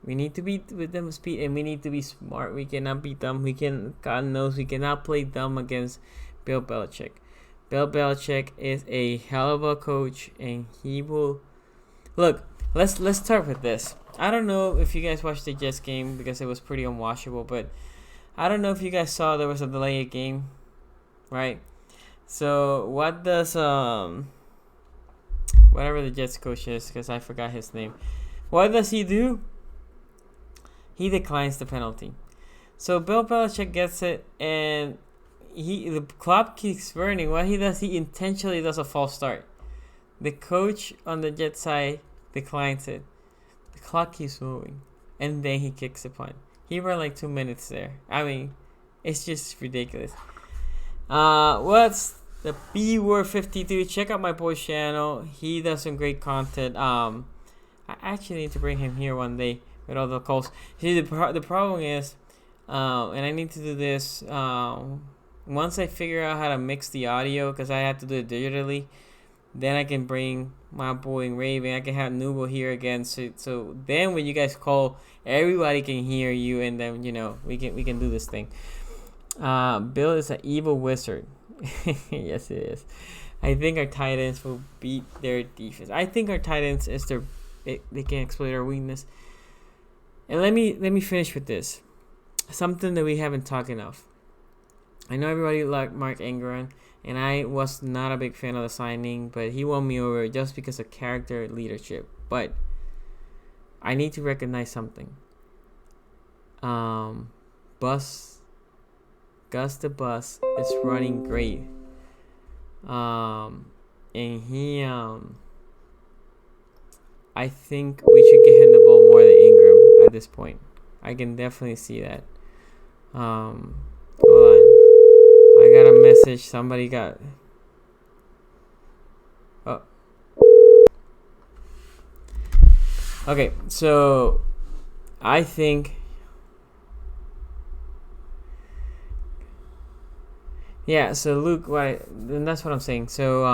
We need to beat them with speed, and we need to be smart. We cannot beat them. God knows, we cannot play dumb against Bill Belichick. Bill Belichick is a hell of a coach, and he will. Look, let's start with this. I don't know if you guys watched the Jets game because it was pretty unwatchable, but I don't know if you guys saw there was a delayed game, right? So what does whatever the Jets coach is, because I forgot his name, what does he do? He declines the penalty. So Bill Belichick gets it, and the clock keeps burning. What he does, he intentionally does a false start. The coach on the Jet side declines it. The clock keeps moving, and then he kicks the punt. He ran like 2 minutes there. I mean, it's just ridiculous. What's the B Word 52? Check out my boy's channel. He does some great content. I actually need to bring him here one day with all the calls. See, the problem is, and I need to do this once I figure out how to mix the audio, because I have to do it digitally. Then I can bring my boy Raven. I can have Nubo here again. So then when you guys call, everybody can hear you, and then we can do this thing. Bill is an evil wizard. Yes, it is. I think our tight ends will beat their defense. I think our tight ends they can exploit our weakness. And let me finish with this. Something that we haven't talked enough. I know everybody liked Mark Ingram, and I was not a big fan of the signing, but he won me over just because of character and leadership. But I need to recognize something. Gus the Bus is running great. And he I think we should get him the ball more than Ingram at this point. I can definitely see that. Hold on. I got a message. Somebody got. Oh. Okay, so I think. Yeah, so Luke, and that's what I'm saying. So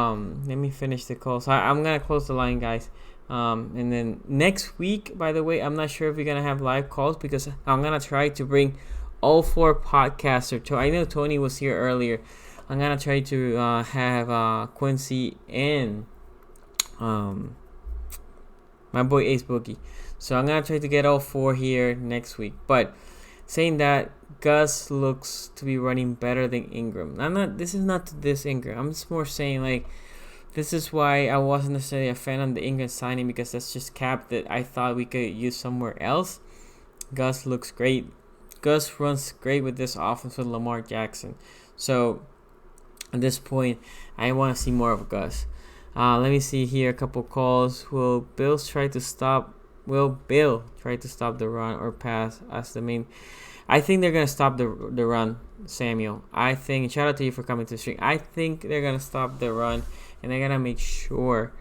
let me finish the call. So I'm gonna close the line, guys. And then next week, by the way, I'm not sure if we're gonna have live calls, because I'm gonna try to bring all 4 podcasters. I know Tony was here earlier. I'm gonna try to have Quincy and my boy Ace Boogie. So I'm gonna try to get all 4 here next week. But saying that, Gus looks to be running better than Ingram. This is not to diss Ingram. I'm just more saying, like, this is why I wasn't necessarily a fan of the Ingram signing, because that's just cap that I thought we could use somewhere else. Gus looks great. Gus runs great with this offense with Lamar Jackson. So at this point, I want to see more of Gus. Let me see here a couple calls. Will Bill try to stop the run or pass as the main? I think they're gonna stop the run, Samuel. I think, shout out to you for coming to the stream. I think they're gonna stop the run, and they're gonna make sure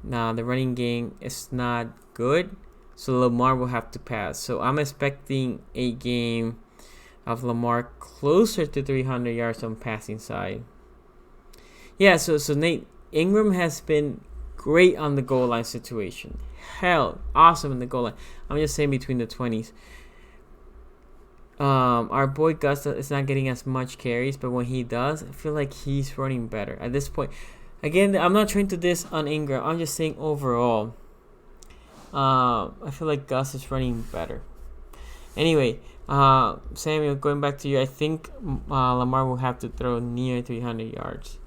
the running game is not good, so Lamar will have to pass. So I'm expecting a game of Lamar closer to 300 yards on passing side. Yeah, so Nate, Ingram has been great on the goal line situation. Hell, awesome in the goal line. I'm just saying between the 20s. Our boy Gus is not getting as much carries, but when he does, I feel like he's running better at this point. Again, I'm not trying to diss on Ingram. I'm just saying overall, I feel like Gus is running better. Anyway, Samuel, going back to you, I think Lamar will have to throw near 300 yards.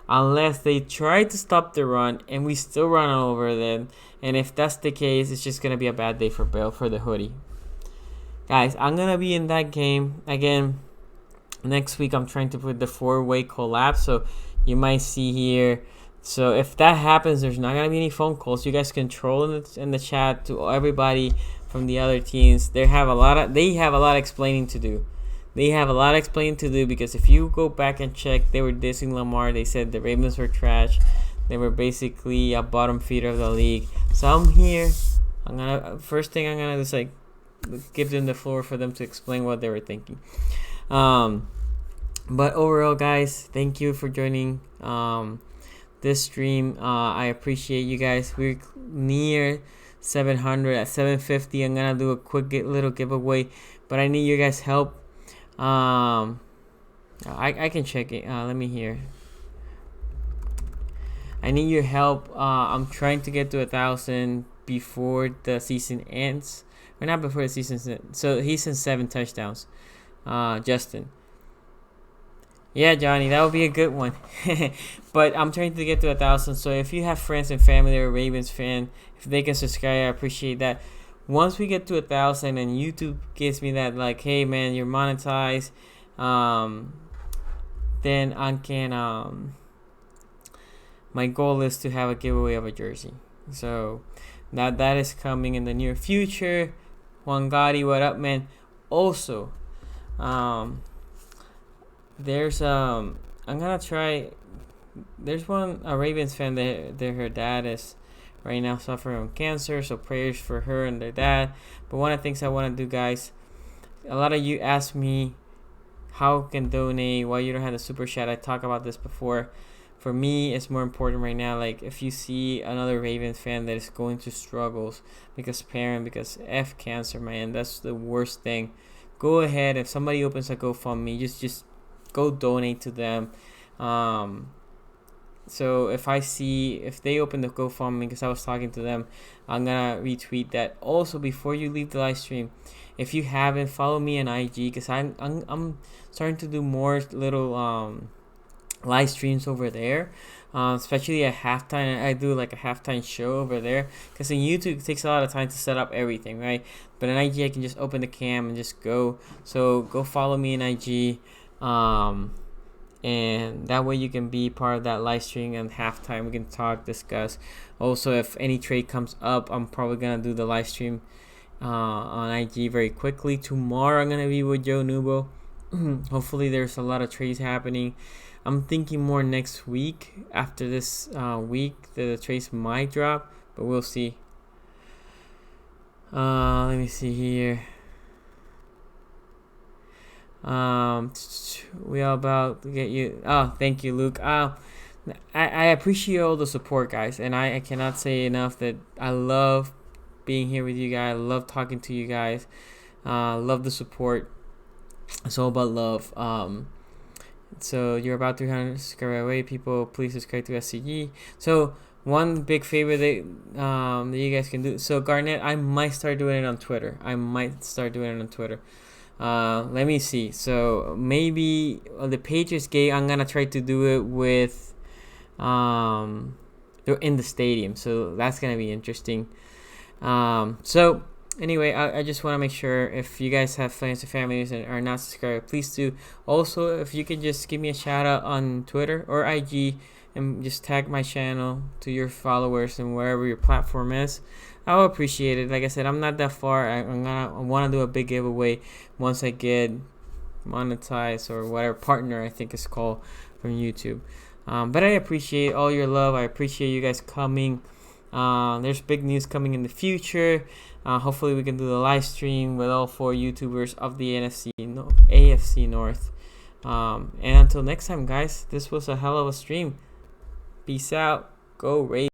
Unless they try to stop the run and we still run over them. And if that's the case, it's just going to be a bad day for Bill, for the hoodie. Guys, I'm going to be in that game. Again, next week I'm trying to put the 4-way collapse. So you might see here. So if that happens, there's not going to be any phone calls. You guys control in the chat to everybody from the other teams. They have a lot of explaining to do. Because if you go back and check, they were dissing Lamar. They said the Ravens were trash. They were basically a bottom feeder of the league. So I'm here. First thing I'm gonna do is like give them the floor for them to explain what they were thinking. But overall, guys, thank you for joining this stream. I appreciate you guys. We're near 700 at 750. I'm gonna do a quick little giveaway, but I need your guys' help. I can check it. Let me hear. I need your help. I'm trying to get to 1,000 before the season ends. Or not before the season ends. So he's in 7 touchdowns. Justin. Yeah, Johnny, that would be a good one. But I'm trying to get to 1,000. So if you have friends and family that are Ravens fan, if they can subscribe, I appreciate that. Once we get to 1,000 and YouTube gives me that, like, hey man, you're monetized, then I can my goal is to have a giveaway of a jersey. So that is coming in the near future. Juan Gotti, what up, man? Also, there's I'm gonna try. There's a Ravens fan that her dad is right now suffering from cancer, so prayers for her and their dad. But one of the things I want to do, guys, a lot of you ask me how can donate, why you don't have the super chat. I talked about this before. For me, it's more important right now. Like, if you see another Ravens fan that is going through struggles because F cancer, man, that's the worst thing. Go ahead. If somebody opens a GoFundMe, just go donate to them. So if they open the GoFundMe, because I was talking to them, I'm gonna retweet that. Also, before you leave the live stream, if you haven't, follow me on IG, because I'm starting to do more little live streams over there, especially at halftime. I do like a halftime show over there, because in YouTube it takes a lot of time to set up everything, right? But in IG I can just open the cam and just go. So go follow me in IG, and that way you can be part of that live stream. And halftime we can talk, discuss. Also, if any trade comes up, I'm probably gonna do the live stream on IG very quickly. Tomorrow I'm gonna be with Joe Nubo. Hopefully there's a lot of trades happening. I'm thinking more next week. After this week, the trades might drop, but we'll see. Let me see here. We are about to get you. Oh, thank you, Luke. I appreciate all the support, guys, and I cannot say enough that I love being here with you guys. I love talking to you guys. Love the support. It's all about love. So you're about 300 subscribers away. People, please subscribe to SCG. So one big favor that you guys can do. So Garnett, I might start doing it on Twitter. Let me see. So maybe the Patriots game, I'm gonna try to do it with they're in the stadium. So that's gonna be interesting. So anyway, I just want to make sure, if you guys have friends or families and are not subscribed, please do. Also, if you can just give me a shout out on Twitter or IG and just tag my channel to your followers and wherever your platform is, I'll appreciate it. Like I said, I'm not that far. I want to do a big giveaway once I get monetized, or whatever partner I think is called from YouTube. But I appreciate all your love. I appreciate you guys coming. There's big news coming in the future. Hopefully we can do the live stream with all 4 YouTubers of the AFC North. And until next time, guys, this was a hell of a stream. Peace out. Go Ravens.